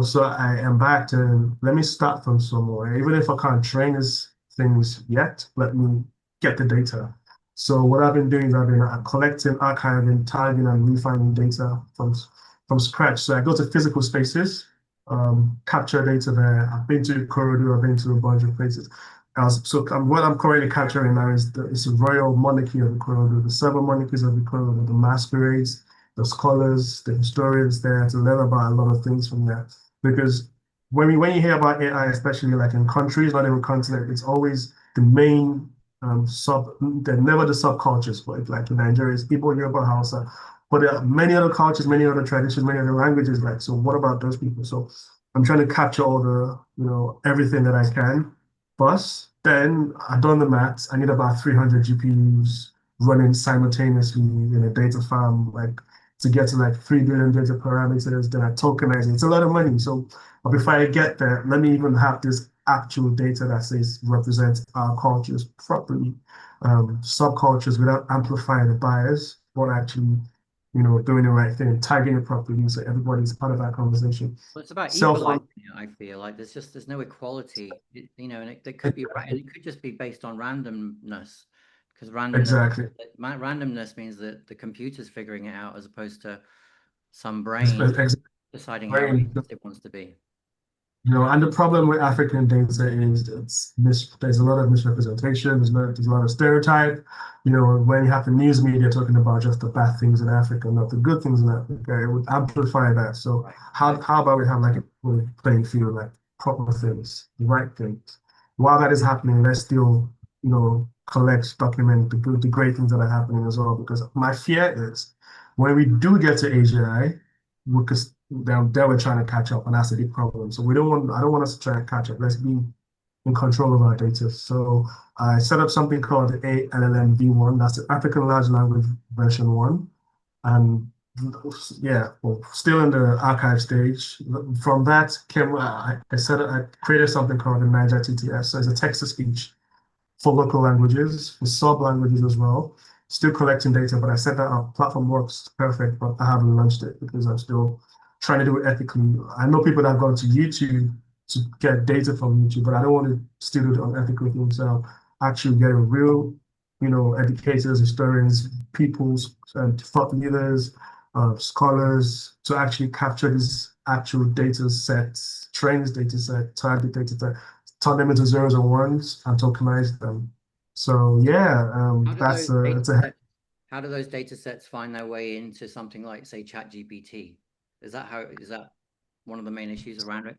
So I am back to let me start from somewhere. Even if I can't train these things yet, let me get the data. So what I've been doing is I've been collecting, archiving, tagging, and refining data from scratch. So I go to physical spaces capture data there. I've been to Korodu, I've been to a bunch of places. What I'm currently capturing now is the royal monarchy of the Korodu, the seven monarchies of the Korodu, the masquerades, the scholars, the historians there to learn about a lot of things from there. Because when you hear about AI, especially like in countries, not even continent, it's always the main they're never the subcultures, but like in Nigeria, it's Igbo, Yoruba, Hausa. But there are many other cultures, many other traditions, many other languages. Like, so what about those people? So I'm trying to capture all the, everything that I can. But then I've done the maths. I need about 300 GPUs running simultaneously in a data farm, like to get to like 3 billion data parameters. Then I tokenize it. It's a lot of money. So but before I get there, let me even have this actual data that says represents our cultures properly, subcultures without amplifying the bias, but actually, doing the right thing, tagging it properly so everybody's part of that conversation. Well, it's about Self equalizing it, I feel like there's no equality, and there could be, and it could just be based on randomness, because exactly. randomness means that the computer's figuring it out as opposed to some brain deciding how Exactly. realistic it wants to be. And the problem with African data is there's a lot of misrepresentation, there's a lot of stereotype. When you have the news media talking about just the bad things in Africa, not the good things in Africa, it would amplify that. So Right. how about we have like a equal playing field, like proper things, the right things. While that is happening, let's still, collect, document the great things that are happening as well. Because my fear is when we do get to AGI, because they were trying to catch up, and that's a big problem. So I don't want us to try and catch up. Let's be in control of our data. So I set up something called the ALLM V1. That's the African Large Language version 1. And yeah, well, still in the archive stage. From that came, I created something called the Niger TTS. So it's a text to speech for local languages, for sub languages as well. Still collecting data, but I set that up. Platform works perfect, but I haven't launched it because I'm still trying to do it ethically. I know people that have gone to YouTube to get data from YouTube, but I don't want to still do it unethically things. So actually get a real, educators, historians, people's thought leaders, scholars to actually capture these actual data sets, train this data set, target data set, turn them into zeros and ones and tokenize them. So yeah, How do that's those a data it's a sets, how do those data sets find their way into something like, say, ChatGPT? Is that one of the main issues around it?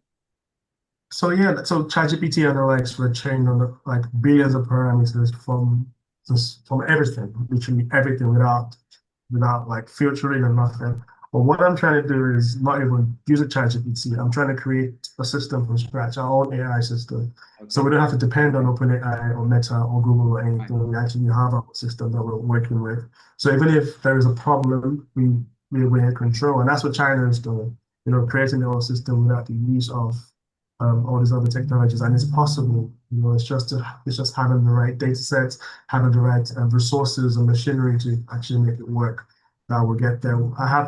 so ChatGPT and the likes were trained on like billions of parameters from everything, literally everything without like filtering and nothing. But what I'm trying to do is not even use a ChatGPT. I'm trying to create a system from scratch, our own AI system. So Okay. we don't have to depend on OpenAI or Meta or Google or Right. anything. We actually have our system that we're working with. So even if there is a problem, we're in control. And that's what China is doing, creating their own system without the use of all these other technologies. And it's possible, it's just having the right data sets, having the right resources and machinery to actually make it work that will get there. I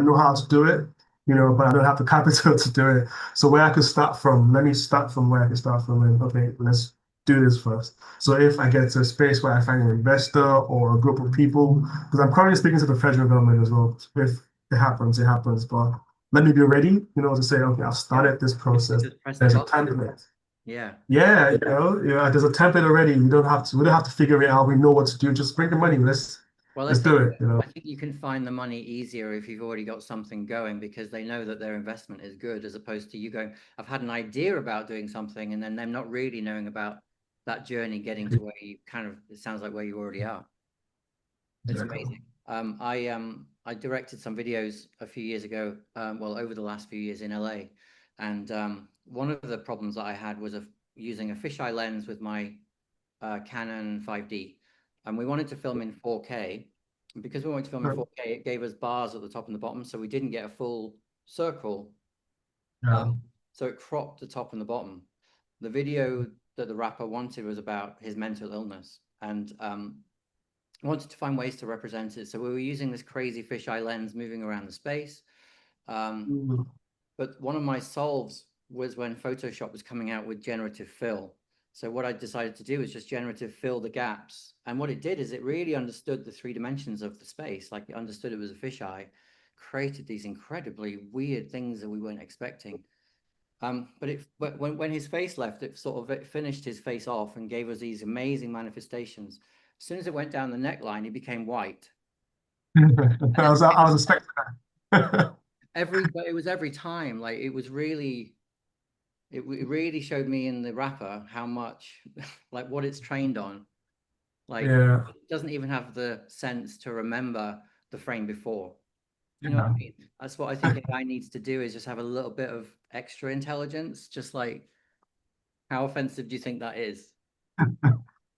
know how to do it, but I don't have the capital to do it. So where I could start from, let me start from where I can start from and okay, let's do this first. So if I get to a space where I find an investor or a group of people, because I'm currently speaking to the federal government as well. If it happens, it happens. But let me be ready, to say, okay, I've started this process. Just press the There's a button. template. Yeah. Yeah, there's a template already. We don't have to figure it out. We know what to do. Just bring the money. Well, Let's do it, I think you can find the money easier if you've already got something going because they know that their investment is good, as opposed to you going, I've had an idea about doing something, and then them not really knowing about that journey getting to where you it sounds like where you already are. It's Exactly. amazing. I directed some videos a few years ago, well, over the last few years in LA, and one of the problems that I had was using a fisheye lens with my Canon 5D, and we wanted to film in 4K. And because we wanted to film in 4K, it gave us bars at the top and the bottom, so we didn't get a full circle. Yeah. So it cropped the top and the bottom. The video that the rapper wanted was about his mental illness, and wanted to find ways to represent it. So we were using this crazy fisheye lens moving around the space. Mhm. But one of my solves was when Photoshop was coming out with generative fill. So what I decided to do was just generative fill the gaps. And what it did is it really understood the 3 dimensions of the space, like it understood it was a fisheye, created these incredibly weird things that we weren't expecting. But when his face left, it finished his face off and gave us these amazing manifestations. As soon as it went down the neckline, he became white. And then I was expecting that. it was every time, like it was really, it really showed me in the wrapper how much, like what it's trained on. Like Yeah, it doesn't even have the sense to remember the frame before. You know what yeah. I mean? That's what I think AI needs to do, is just have a little bit of extra intelligence. Just like, how offensive do you think that is?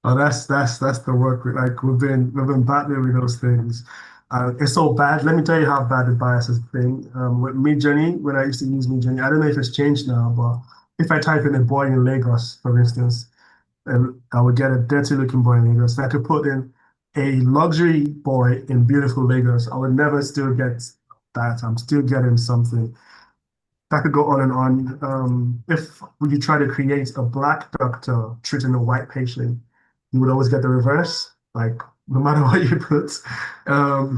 Oh, that's the work. Like we've been battling with those things. It's so bad. Let me tell you how bad the bias has been. With Midjourney, when I used to use Midjourney, I don't know if it's changed now, but if I type in a boy in Lagos, for instance, and I would get a dirty looking boy in Lagos. I could put in a luxury boy in beautiful Lagos. I would never still get that. I'm still getting something. That could go on and on. If you try to create a black doctor treating a white patient, you would always get the reverse. Like no matter what you put,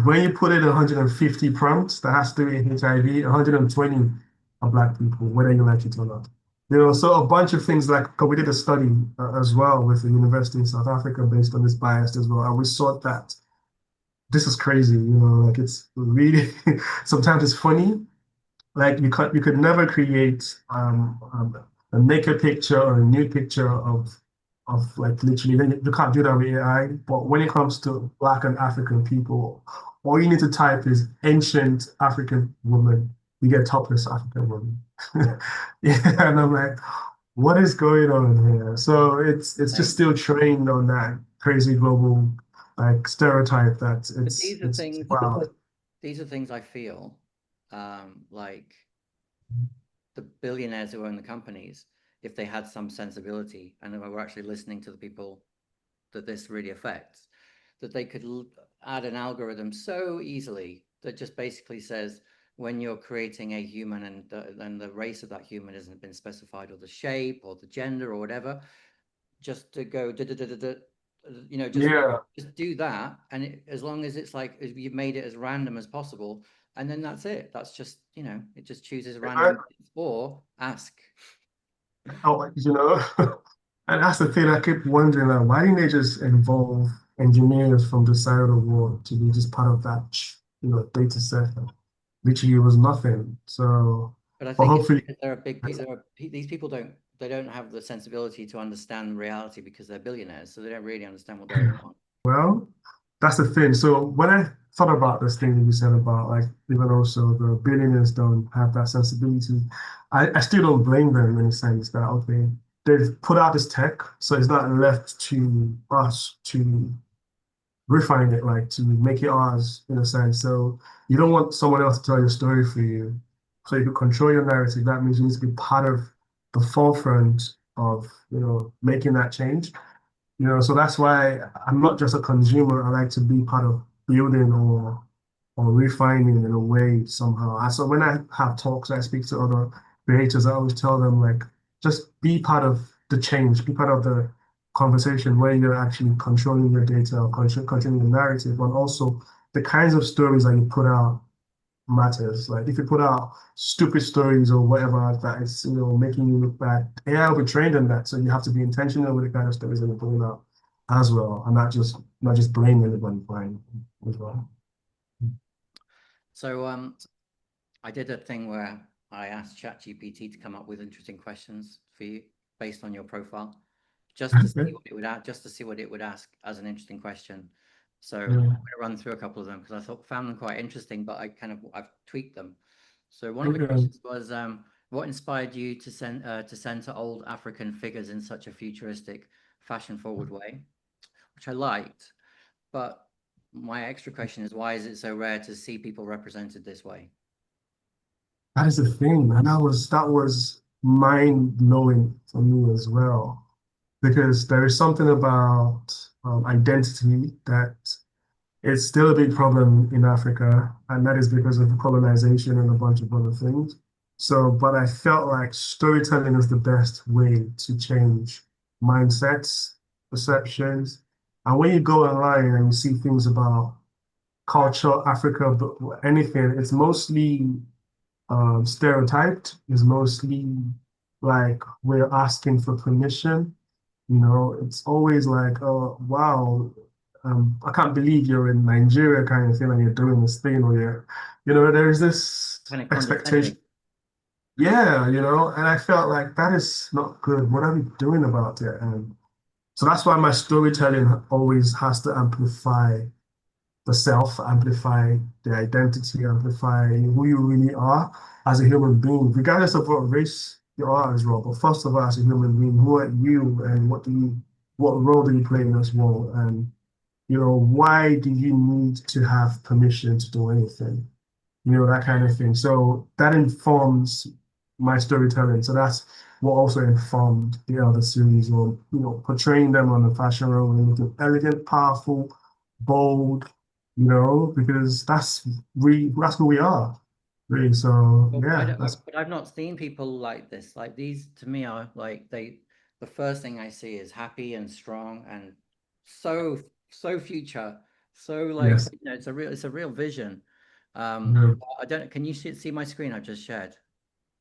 when you put in 150 prompts that has to do with HIV, 120 are black people, whether you like it or not. So a bunch of things like 'cause we did a study as well with a university in South Africa based on this bias as well, and we saw that this is crazy. Like it's really sometimes it's funny, like you could never create a naked picture or a nude picture of like literally you can't do that with AI. But when it comes to Black and African people, all you need to type is ancient African woman. You get topless African woman. Yeah, and I'm like, what is going on here? So it's just Like, still trained on that crazy global like stereotype that but it's wild. these are things I feel, like the billionaires who own the companies, if they had some sensibility and were actually listening to the people that this really affects, that they could add an algorithm so easily that just basically says, when you're creating a human and the race of that human hasn't been specified, or the shape or the gender or whatever, just to go da, da, da, da, da, Yeah. just do that, and as long as it's like you've made it as random as possible, and then that's it. That's just, it just chooses random or ask. Oh, and that's the thing. I keep wondering, like, why didn't they just involve engineers from the side of the world to be just part of that, data set? Literally, it was nothing. So, But I but think it's hopefully, because these people don't have the sensibility to understand reality because they're billionaires, so they don't really understand what's going on. well, that's the thing. So when I thought about this thing that you said about like even also the billionaires don't have that sensibility, I still don't blame them in the sense that okay, they've put out this tech, so it's not left to us to refine it, like to make it ours in a sense. So you don't want someone else to tell your story for you. So you can control your narrative. That means you need to be part of the forefront of, making that change. So that's why I'm not just a consumer. I like to be part of building or refining in a way somehow. So when I have talks, I speak to other creators, I always tell them like, just be part of the change, be part of the conversation where you're actually controlling your data or controlling the narrative, but also the kinds of stories that you put out matters. Like if you put out stupid stories or whatever that is, making you look bad, AI will be trained on that. So you have to be intentional with the kind of stories that you're putting out as well, and not just blame anybody for it as well. So I did a thing where I asked ChatGPT to come up with interesting questions for you based on your profile, just to see Okay. what it would just to see what it would ask as an interesting question. So I'm Yeah. going to run through a couple of them because found them quite interesting, but I've tweaked them. So one of the Okay. questions was, what inspired you to center old African figures in such a futuristic, fashion-forward way? Which I liked, but my extra question is, why is it so rare to see people represented this way? That is the thing, and that was mind blowing for me as well, because there is something about identity that it's still a big problem in Africa, and that is because of colonization and a bunch of other things. So, but I felt like storytelling is the best way to change mindsets, perceptions. And when you go online and you see things about culture, Africa, but anything, it's mostly stereotyped. It's mostly like we're asking for permission. You know, it's always like, oh wow, I can't believe you're in Nigeria kind of thing and you're doing this thing, or you know, there's this Kind of expectation. condescending. Yeah, you know, and I felt like that is not good. What are we doing about it? And so that's why my storytelling always has to amplify the self, amplify the identity, amplify who you really are as a human being, regardless of what race you are as well. But first of all, as a human being, who are you and what role do you play in this world? And, you know, why do you need to have permission to do anything? You know, that kind of thing. So that informs my storytelling. So that's what also informed the other series, or you know, portraying them on the fashion runway, looking elegant, powerful, bold, you know, because that's who we are, really. So But yeah, that's but I've not seen people like this. Like these to me are like the first thing I see is happy and strong and so so future. So like, yes, you know, it's a real vision. no, I don't can you see my screen I've just shared?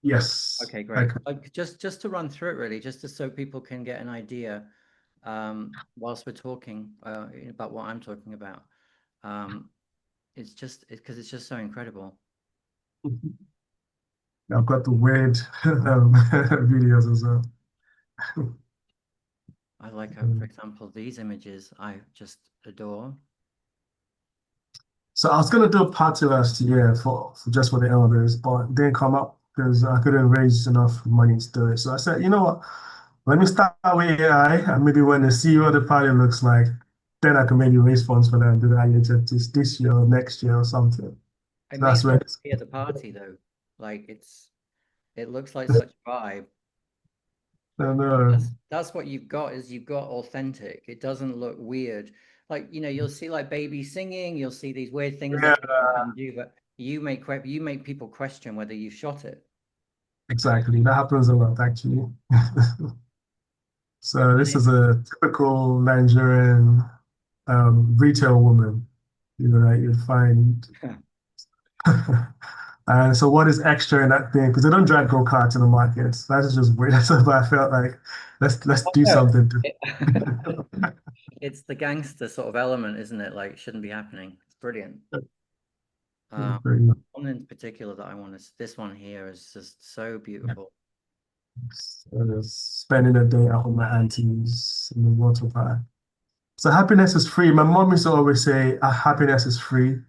yes, Okay, great. like Like just to run through it really, just to, so people can get an idea whilst we're talking about what I'm talking about. Um, it's just because it's just so incredible. I've got the weird videos as well. I like, for example, these images I just adore. So I was gonna do a party last year for just for the elders, but it didn't come up because I couldn't raise enough money to do it. So I said, you know what? Let me start with AI, and maybe when they see what the party looks like, then I can maybe raise funds for them, do that later this year or next year or something. It So that's makes when sense to be at the party though. Like it looks like such a vibe. I know. That's what you've got is you've got authentic. It doesn't look weird. Like, you know, you'll see like babies singing, you'll see these weird things Yeah, that people can do, but you make people question whether you shot it. exactly. That happens a lot actually. So And this is a typical Nigerian retail woman, you know, that you'd find. And so what is extra in that thing? Because they don't drag go-karts in the markets. That's just weird. That's why I felt like let's do no, something it- to it's the gangster sort of element, isn't it? Like, it shouldn't be happening. It's brilliant. very nice. One in particular that I want to, this one here is just so beautiful. Spending a day out with my aunties in the water park. So happiness is free. My mom used to always say, happiness is free,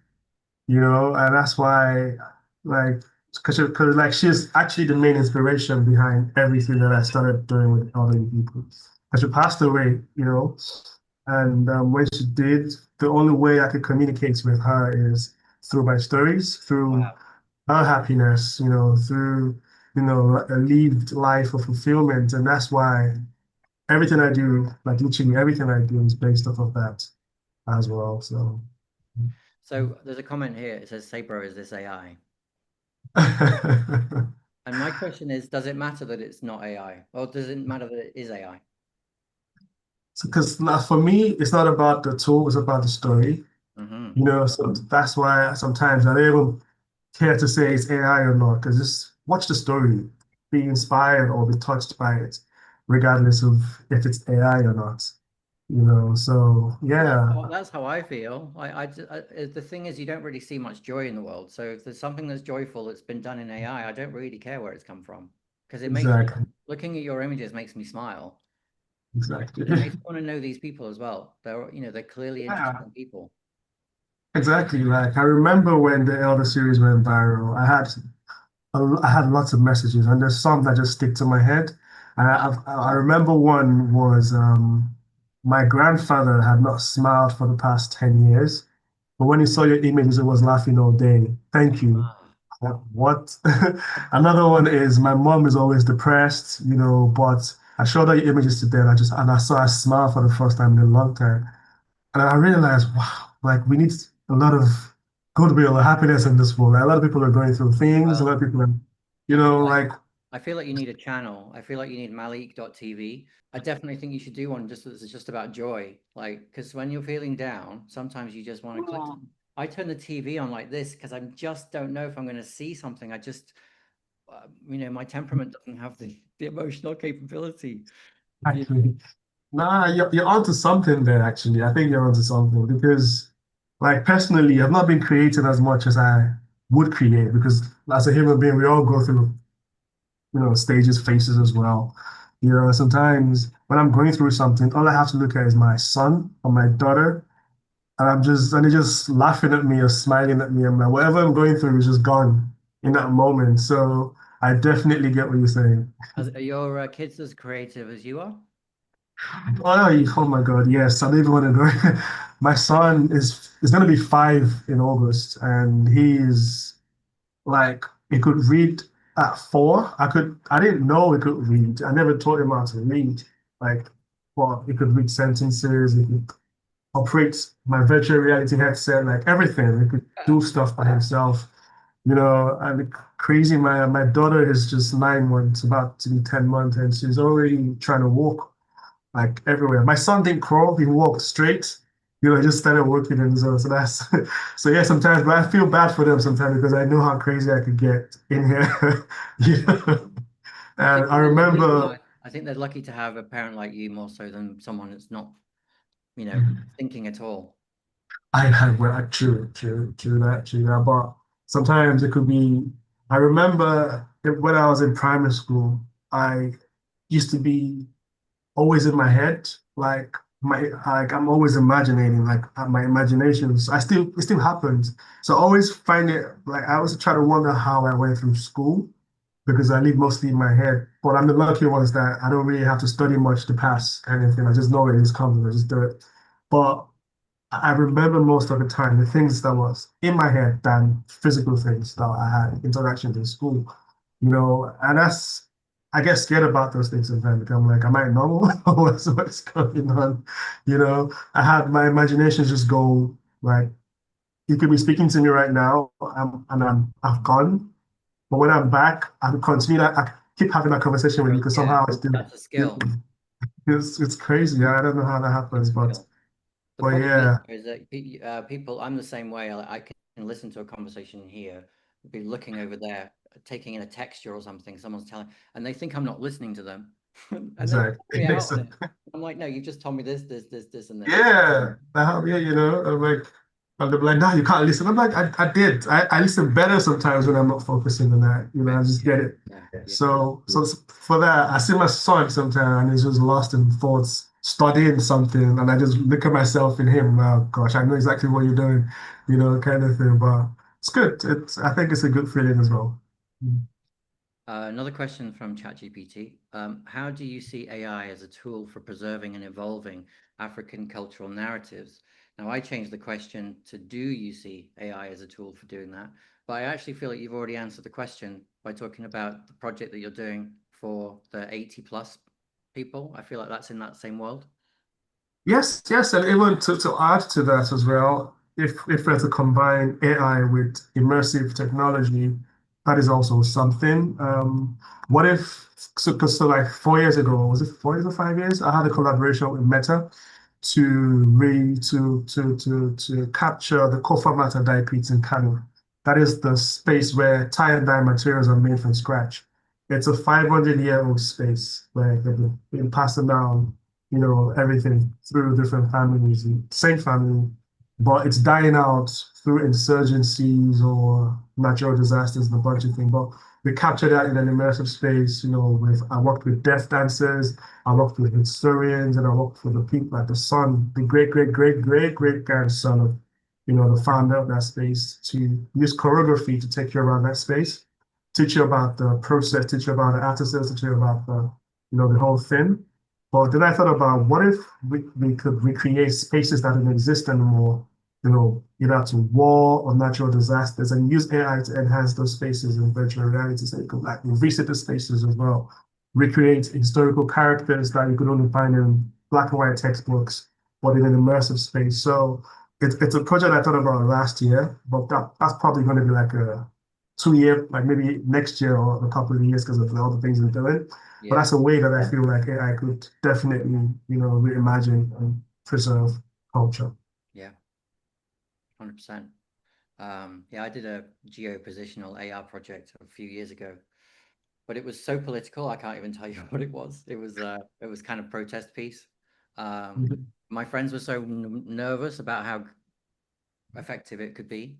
you know, and that's why, like, because like she's actually the main inspiration behind everything that I started doing with elderly people. And she passed away, you know, and when she did, the only way I could communicate with her is through my stories, through Wow. her happiness, you know, through, you know, a lived life of fulfillment. And that's why everything I do, like literally everything I do is based off of that as well. So So there's a comment here. It says, "Say, bro, is this AI?" And my question is, does it matter that it's not AI? Or does it matter that it is AI? because for me, it's not about the tool, it's about the story. Hmm. You know, so that's why sometimes I don't even care to say it's AI or not, because just watch the story, be inspired or be touched by it, regardless of if it's AI or not. You know, so Well, yeah, that's how I feel. The thing is, you don't really see much joy in the world. So if there's something that's joyful that's been done in AI, I don't really care where it's come from because it makes me, exactly, looking at your images makes me smile. exactly. And it makes me want to know these people as well. They're clearly Yeah, interesting people. exactly. Like I remember when the Elder series went viral, I had lots of messages, and there's some that just stick to my head. And I remember one was my grandfather had not smiled for the past 10 years, but when he saw your images, it was laughing all day. Thank you. Ah. What? Another one is my mom is always depressed, you know, but I showed her your images today, and I saw her smile for the first time in a long time. And I realized, wow, like we need a lot of goodwill and happiness in this world. Like, a lot of people are going through things. A lot Well, of people are, you I feel know, like like, I feel like you need a channel. I feel like you need Malik.tv. I definitely think you should do one just that's just about joy. Like, because when you're feeling down, sometimes you just want to click. I turn the TV on like this because I just don't know if I'm going to see something. I just, my temperament doesn't have the emotional capability. Yeah. Actually, nah, you're onto something there, actually. I think you're onto something because, like, personally, I've not been creating as much as I would create because as a human being, we all go through, stages, phases as well. Sometimes when I'm going through something, all I have to look at is my son or my daughter, and they're just laughing at me or smiling at me. I'm like, whatever I'm going through is just gone in that moment. So I definitely get what you're saying. Are your kids as creative as you are? Oh my God, yes. I don't even want to go. My son is going to be 5 in August, and he's like he could read at 4. I didn't know he could read. I never taught him how to read. Like, well, he could read sentences. He could operate my virtual reality headset, like everything. He could do stuff by himself. And crazy. My daughter is just 9 months, about to be 10 months, and she's already trying to walk like everywhere. My son didn't crawl; he walked straight. Just started working and so that's so yeah. Sometimes, but I feel bad for them sometimes because I know how crazy I could get in here. Yeah. I think And I they're lucky. remember, I think they're lucky to have a parent like you more so than someone that's not, thinking at all. well, true that. But sometimes it could be. I remember when I was in primary school, I used to be always in my head. Like I'm always imagining, like my imaginations. It still happens. So I always find it like I always try to wonder how I went through school because I live mostly in my head. But I'm the lucky ones that I don't really have to study much to pass kind of thing. I just know it is coming. I just do it. But I remember most of the time the things that was in my head than physical things that I had interactions in school, and I get scared about those things sometimes because I'm like, am I normal? What's going on? I had my imagination just go like, you could be speaking to me right now, I've gone, but when I'm back, I continue that, I keep having that conversation with you because Yeah, somehow that's a skill. it's crazy. I don't know how that It's happens, a but skill. The but problem is, yeah, that people, I'm the same way. I can listen to a conversation here, be looking over there, taking in a texture or something, someone's telling, and they think I'm not listening to them. And they call me exactly. out on So, it. I'm like, no, you just told me this, and this. yeah, yeah, I'm like, and they're like, no, you can't listen. I'm like, I did. I listen better sometimes when I'm not focusing on that. I just get it. Yeah, yeah. So for that, I see my son sometimes and he's just lost in thoughts, studying something, and I just look at myself in him. Oh gosh, I know exactly what you're doing, kind of thing. But it's good. I think it's a good feeling as well. Another question from ChatGPT. How do you see AI as a tool for preserving and evolving African cultural narratives? Now, I changed the question to do you see AI as a tool for doing that? But I actually feel like you've already answered the question by talking about the project that you're doing for the 80 plus people. I feel like that's in that same world. Yes, and even to add to that as well, if we're to combine AI with immersive technology, that is also something. What if so like 4 years ago, was it 4 years or 5 years? I had a collaboration with Meta to re to capture the Kofa Matter dye pits in Kano. That is the space where tie and dye materials are made from scratch. It's a 500-year-old space where they've been passing down, everything through different families, same family, but it's dying out through insurgencies or natural disasters and a bunch of things. But we captured that in an immersive space, I worked with deaf dancers, I worked with historians, and I worked with the people like the son, the great grandson of, the founder of that space to use choreography to take you around that space, teach you about the process, teach you about the artists, teach you about the whole thing. But then I thought about what if we could recreate spaces that don't exist anymore, either to war or natural disasters, and use AI to enhance those spaces in virtual reality so you could like revisit the spaces as well, recreate historical characters that you could only find in black and white textbooks, but in an immersive space. So it's a project I thought about last year, but that's probably going to be like a 2 year, like maybe next year or a couple of years because of all the things we're doing. But Yeah, that's a way that I feel like AI could definitely, reimagine and preserve culture. yeah, 100%. Yeah, I did a geopositional AR project a few years ago, but it was so political, I can't even tell you what it was. It was kind of protest piece. Um, Mhm. my friends were so nervous about how effective it could be.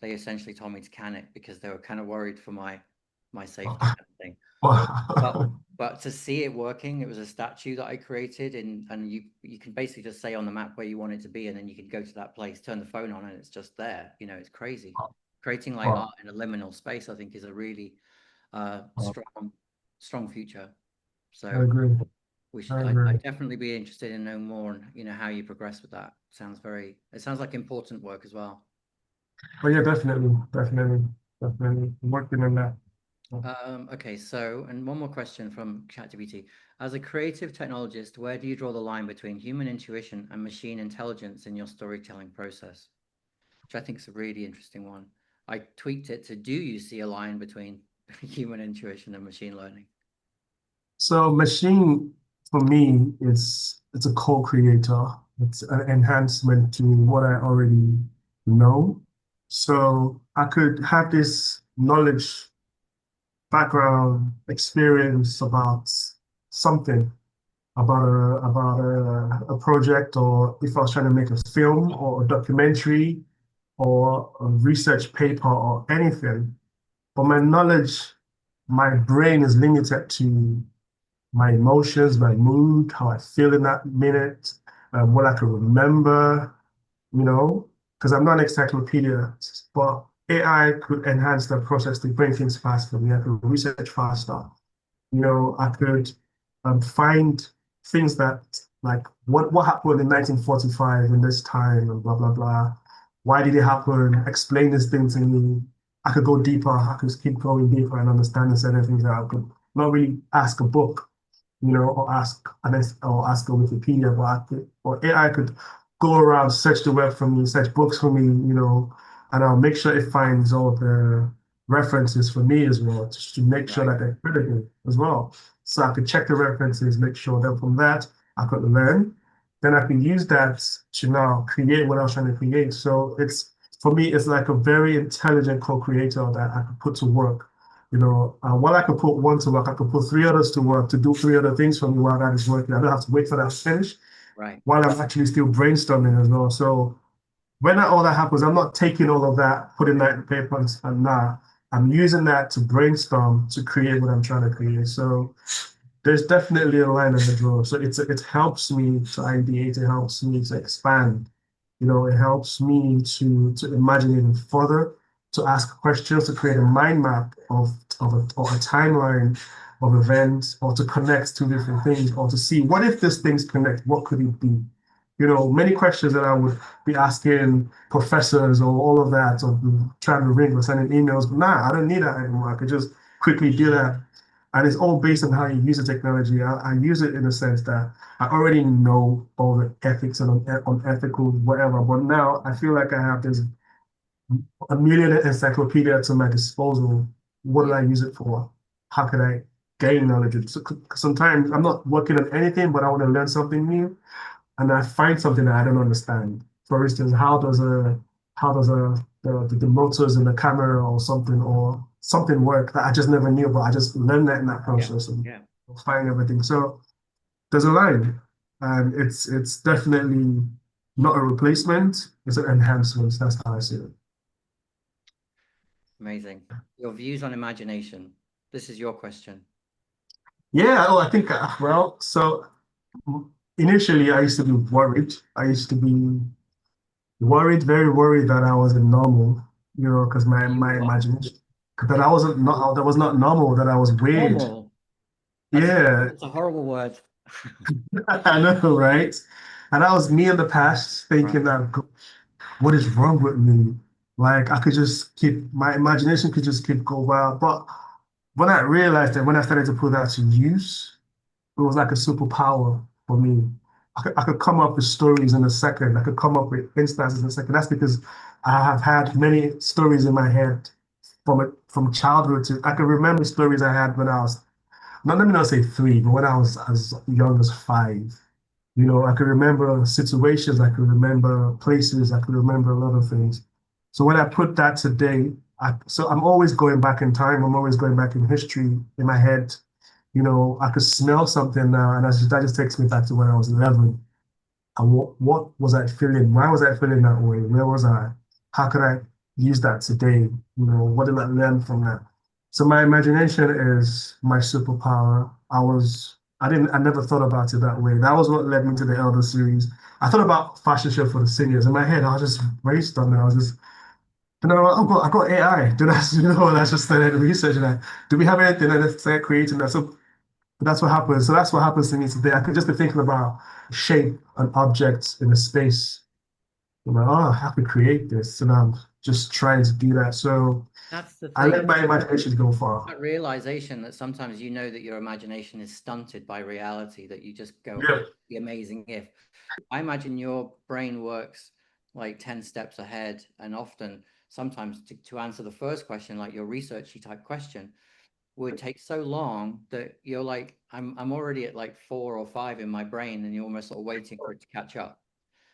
They essentially told me to can it because they were kind of worried for my safety kind of thing. But Wow. but to see it working, it was a statue that I created, and you can basically just say on the map where you want it to be, and then you can go to that place, turn the phone on, and it's just there. You know, it's crazy. Creating like Wow. art in a liminal space, I think, is a really Wow. strong future. I So agree. we should. I I'd agree. definitely be interested in knowing more, and how you progress with that. It sounds like important work as well. But yeah, definitely, definitely, definitely I'm working on that. Okay, so, and one more question from ChatGPT. As a creative technologist, where do you draw the line between human intuition and machine intelligence in your storytelling process? Which I think is a really interesting one. I tweaked it to, do you see a line between human intuition and machine learning? So machine for me is it's a co-creator. It's an enhancement to what I already know. So I could have this knowledge, background, experience about something, about a project, or if I was trying to make a film or a documentary or a research paper or anything. But my knowledge, my brain is limited to my emotions, my mood, how I feel in that minute, what I can remember, because I'm not an encyclopedia, but AI could enhance the process to bring things faster. We have to research faster. I could find things that like what happened in 1945 in this time and blah blah blah. Why did it happen? Explain this thing to me. I could go deeper. I could keep going deeper and understanding certain things that I could not really ask a book, or ask a Wikipedia, or AI could go around, search the web for me, search books for me, and I'll make sure it finds all the references for me as well, just to make sure Right, that they're credible as well. So I could check the references, make sure that from that I could learn. Then I can use that to now create what I was trying to create. So it's for me, it's like a very intelligent co-creator that I could put to work. While I could put one to work, I could put three others to work to do three other things for me while that is working. I don't have to wait for that to finish right. while I'm actually still brainstorming as well. So when all that happens, I'm not taking all of that, putting that in paper and nah, I'm using that to brainstorm to create what I'm trying to create. So there's definitely a line in the draw. So it helps me to ideate, it helps me to expand. It helps me to imagine even further, to ask questions, to create a mind map of a timeline of events, or to connect two different things, or to see what if these things connect, what could it be? Many questions that I would be asking professors or all of that, or trying to ring or sending emails. But nah, I don't need that anymore. I could just quickly do that, and it's all based on how you use the technology. I use it in the sense that I already know all the ethics and unethical, whatever. But now I feel like I have this a million encyclopedia to my disposal. What do Yeah, I use it for? How can I gain knowledge? So, sometimes I'm not working on anything, but I want to learn something new, and I find something that I don't understand. For instance, how does the motors in the camera or something work that I just never knew, but I just learned that in that yeah, process and yeah. find everything. So there's a line, and it's definitely not a replacement. It's an enhancement. That's how I see it. Amazing. Your views on imagination. This is your question. Yeah. Oh, I think. Well, so initially I used to be worried. I used to be worried, very worried that I wasn't normal. Because my You my what? imagination that I wasn't not that was not normal. That I was weird. Normal. Yeah, That's a horrible word. I know, right? And that was me in the past thinking Right. that what is wrong with me? Like I could just keep my imagination could just keep go wild. But when I realized that when I started to put that to use, it was like a superpower for me. I could come up with stories in a second. I could come up with instances in a second. That's because I have had many stories in my head from childhood to I can remember stories I had when I was not let me not say three, but when I was as young as five. I could remember situations, I could remember places, I could remember a lot of things. So when I put that today, so I'm always going back in time. I'm always going back in history in my head. I could smell something now, and that just takes me back to when I was 11. And what was I feeling? Why was I feeling that way? Where was I? How could I use that today? What did I learn from that? So my imagination is my superpower. I never thought about it that way. That was what led me to the Elder series. I thought about fashion show for the seniors. In my head, I was just raced on it. I was just, I've got AI. I just started researching that. Do we have anything? And I started creating that. So that's what happens. So that's what happens to me today. I could just be thinking about shape and objects in a space. I'm like, oh, I have to create this. And I'm just trying to do that. So That's the I let thing. my imagination go far. That realization that sometimes that your imagination is stunted by reality, that you just go, oh, Yeah. it'd be amazing if. I imagine your brain works like 10 steps ahead, and often sometimes to answer the first question, like your researchy type question, would take so long that you're like, I'm already at like 4 or 5 in my brain, and you're almost sort of waiting for it to catch up.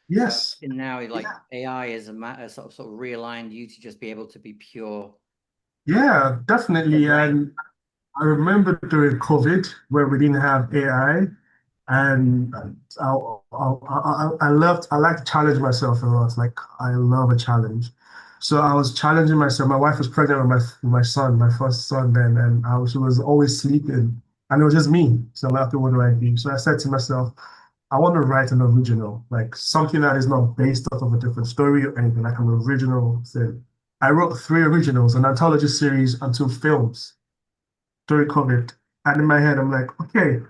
So Yes. now, like AI is a sort of realigned you to just be able to be pure Yeah, definitely. brain. And I remember during COVID where we didn't have AI, and I like to challenge myself a lot. Like I love a challenge. So I was challenging myself. My wife was pregnant with my son, my first son then, and she was always sleeping, and it was just me. So I'm like, okay, what do I do? So I said to myself, I want to write an original, like something that is not based off of a different story or anything, like an original thing. I wrote 3 originals, an anthology series, and 2 films during COVID. And in my head, I'm like, okay,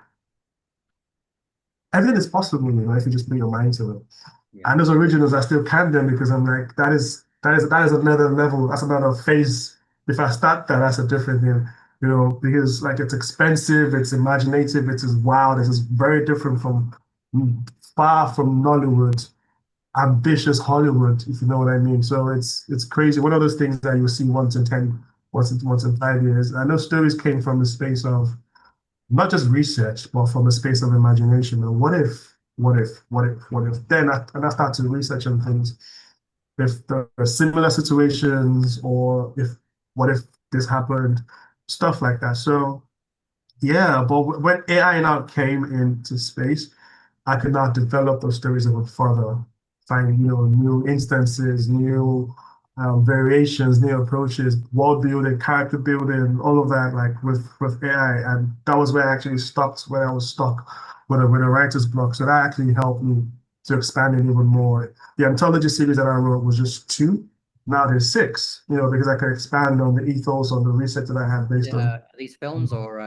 everything is possible, if you just put your mind to it. Yeah. And those originals I still can them because I'm like, that is another level, that's another phase. If I start that, that's a different thing, because like it's expensive, it's imaginative, it's wild, it's very different from far from Nollywood, ambitious Hollywood, if you know what I mean. So it's crazy. One of those things that you'll see once in 10, once in 5 years. I know stories came from the space of not just research, but from a space of imagination. And what if, what if, what if, what if? And I start to research on things. If there are similar situations, or what if this happened, stuff like that. So yeah, but when AI now came into space, I could now develop those stories even further, find new instances, new variations, new approaches, world building, character building, all of that, like with AI. And that was where I actually stopped when I was stuck with a writer's block. So that actually helped me to expand it even more. The anthology series that I wrote was just 2. Now there's 6, because I could expand on the ethos, on the research that I have based on. Are these films or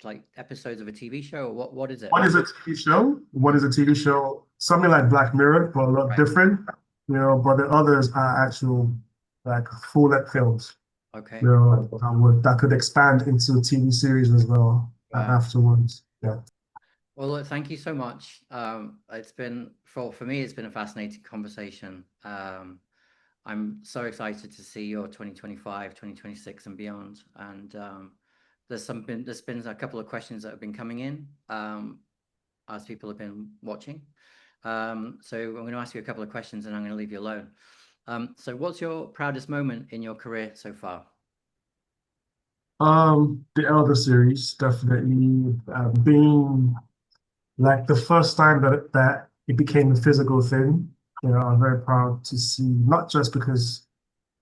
like episodes of a TV show, or what is it? One is a TV show. One is a TV show, something like Black Mirror, but a lot Right. different. But the others are actual like full-length films. Okay. That could expand into a TV series as well Wow. afterwards. Yeah. Well, look, thank you so much. It's been for me, it's been a fascinating conversation. I'm so excited to see your 2025, 2026 and beyond. And there's been a couple of questions that have been coming in as people have been watching. So I'm going to ask you a couple of questions and I'm going to leave you alone. So what's your proudest moment in your career so far? The Elder series definitely being like the first time that it became a physical thing. I'm very proud to see, not just because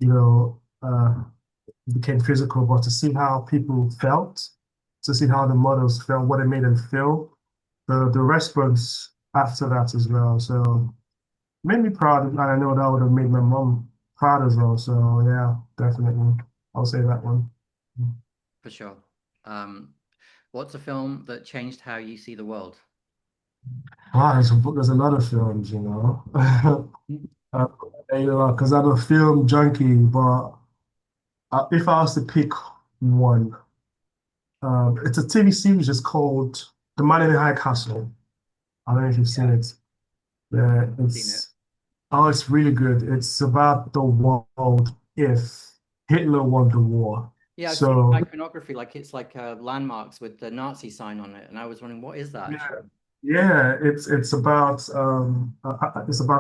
you know it became physical, but to see how people felt, to see how the models felt, what it made them feel, the response after that as well. So made me proud, and I know that would have made my mom proud as well. So yeah, definitely, I'll say that one. For sure. Um, what's a film that changed how you see the world? Wow, there's a lot of films, uh, because I'm a film junkie. But if I was to pick one, it's a TV series. It's called The Man in the High Castle. I don't know if you've seen Yeah, it. Yeah, seen it. it's really good. It's about the world if Hitler won the war. Yeah, I've seen the So iconography, like it's like landmarks with the Nazi sign on it, and I was wondering what is that yeah, actually? Yeah, it's about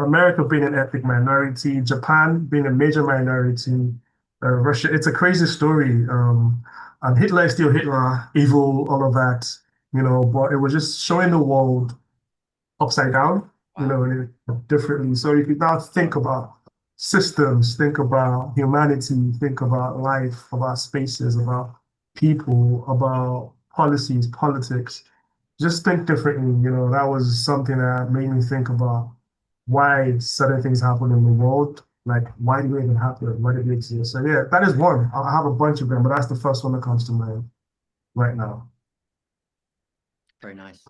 America being an ethnic minority, Japan being a major minority, Russia. It's a crazy story. And Hitler is still Hitler, evil, all of that, but it was just showing the world upside down, Wow. differently. So you could now think about systems, think about humanity, think about life, about spaces, about people, about policies, politics. Just think differently. That was something that made me think about why certain things happen in the world. Like, why do they even happen? Why do they exist? So yeah, that is one. I have a bunch of them, but that's the first one that comes to mind right now. Very nice.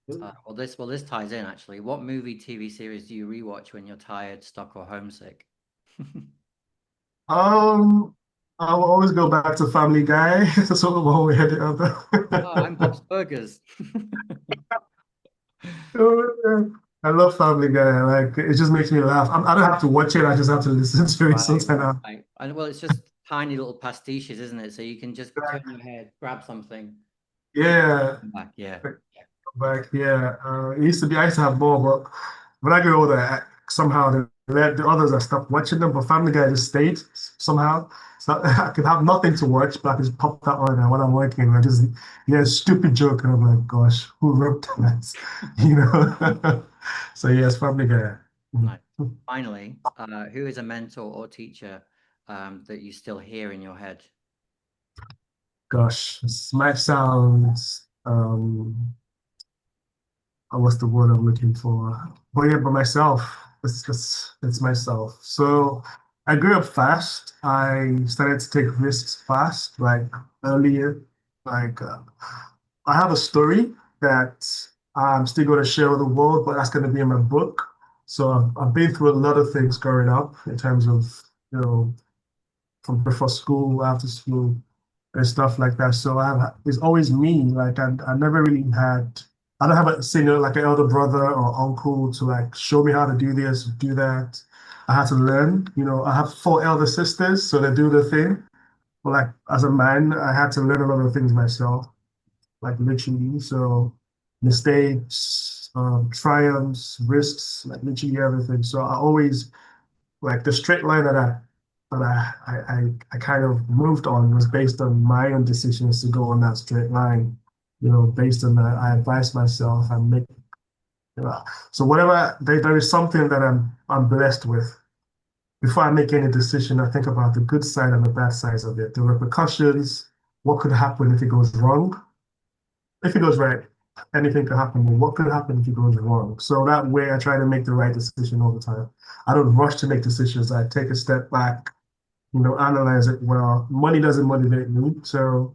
Well, this ties in actually. What movie, TV series do you rewatch when you're tired, stuck, or homesick? Um, I will always go back to Family Guy. That's sort of one way or the Oh, I'm other. Bob's Burgers. I love Family Guy. Like, it just makes me laugh. I don't have to watch it. I just have to listen to it Right, sometimes. right. And well, it's just tiny little pastiches, isn't it? So you can just turn your head, grab something, Yeah, come back. Yeah. back. Yeah. It used to be. I used to have more, but when I grew older, somehow the others I stopped watching them. But Family Guy just stayed somehow. So I could have nothing to watch, but I could just pop that on, and when I'm working, I just stupid joke, and I'm like, gosh, who wrote that? So yes, Family Guy. Nice. Finally, who is a mentor or teacher that you still hear in your head? Gosh, this might sound what's the word I'm looking for? But yeah, but myself. It's myself. So I grew up fast. I started to take risks fast, like earlier. Like I have a story that I'm still going to share with the world, but that's going to be in my book. So I've been through a lot of things growing up in terms of, you know, from before school, after school, and stuff like that. So it's always me. Like I never really had. I don't have a senior like an elder brother or uncle to like show me how to do this, do that. I had to learn. I have four elder sisters, so they do the thing. But like as a man, I had to learn a lot of things myself, like literally. So mistakes, triumphs, risks, like literally everything. So I always like the straight line that I kind of moved on was based on my own decisions to go on that straight line. Based on that, I advise myself and make. So whatever there is something that I'm blessed with. Before I make any decision, I think about the good side and the bad sides of it, the repercussions, what could happen if it goes wrong. If it goes right, anything could happen. But what could happen if it goes wrong? So that way, I try to make the right decision all the time. I don't rush to make decisions. I take a step back, analyze it well. Money doesn't motivate me. So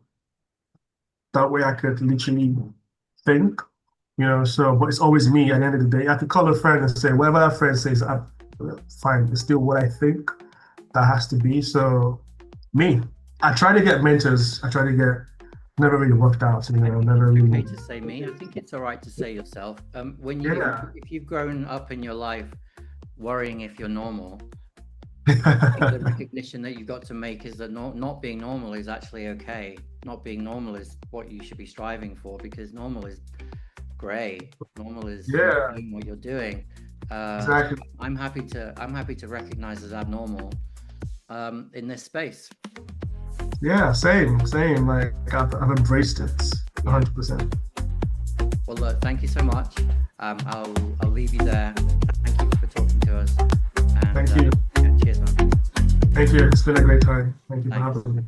that way I could literally think, but it's always me at the end of the day. I could call a friend and say, whatever that friend says, fine, it's still what I think that has to be. So me, I try to get mentors. I try to get, never really worked out, never It's really. okay to say me. I think it's all right to say yourself. Yeah. If you've grown up in your life worrying if you're normal, I think the recognition that you've got to make is that not being normal is actually okay. Not being normal is what you should be striving for, because normal is gray. Normal is you Yeah, doing what you're doing. So exactly. I'm happy to recognize as abnormal in this space. Yeah, same. Like I've embraced it Yeah. 100%. Well, look, thank you so much. I'll leave you there. Thank you for talking to us. And Thank you. yeah, cheers, man. Thank you. It's been a great time. Thank you for Thanks. having me.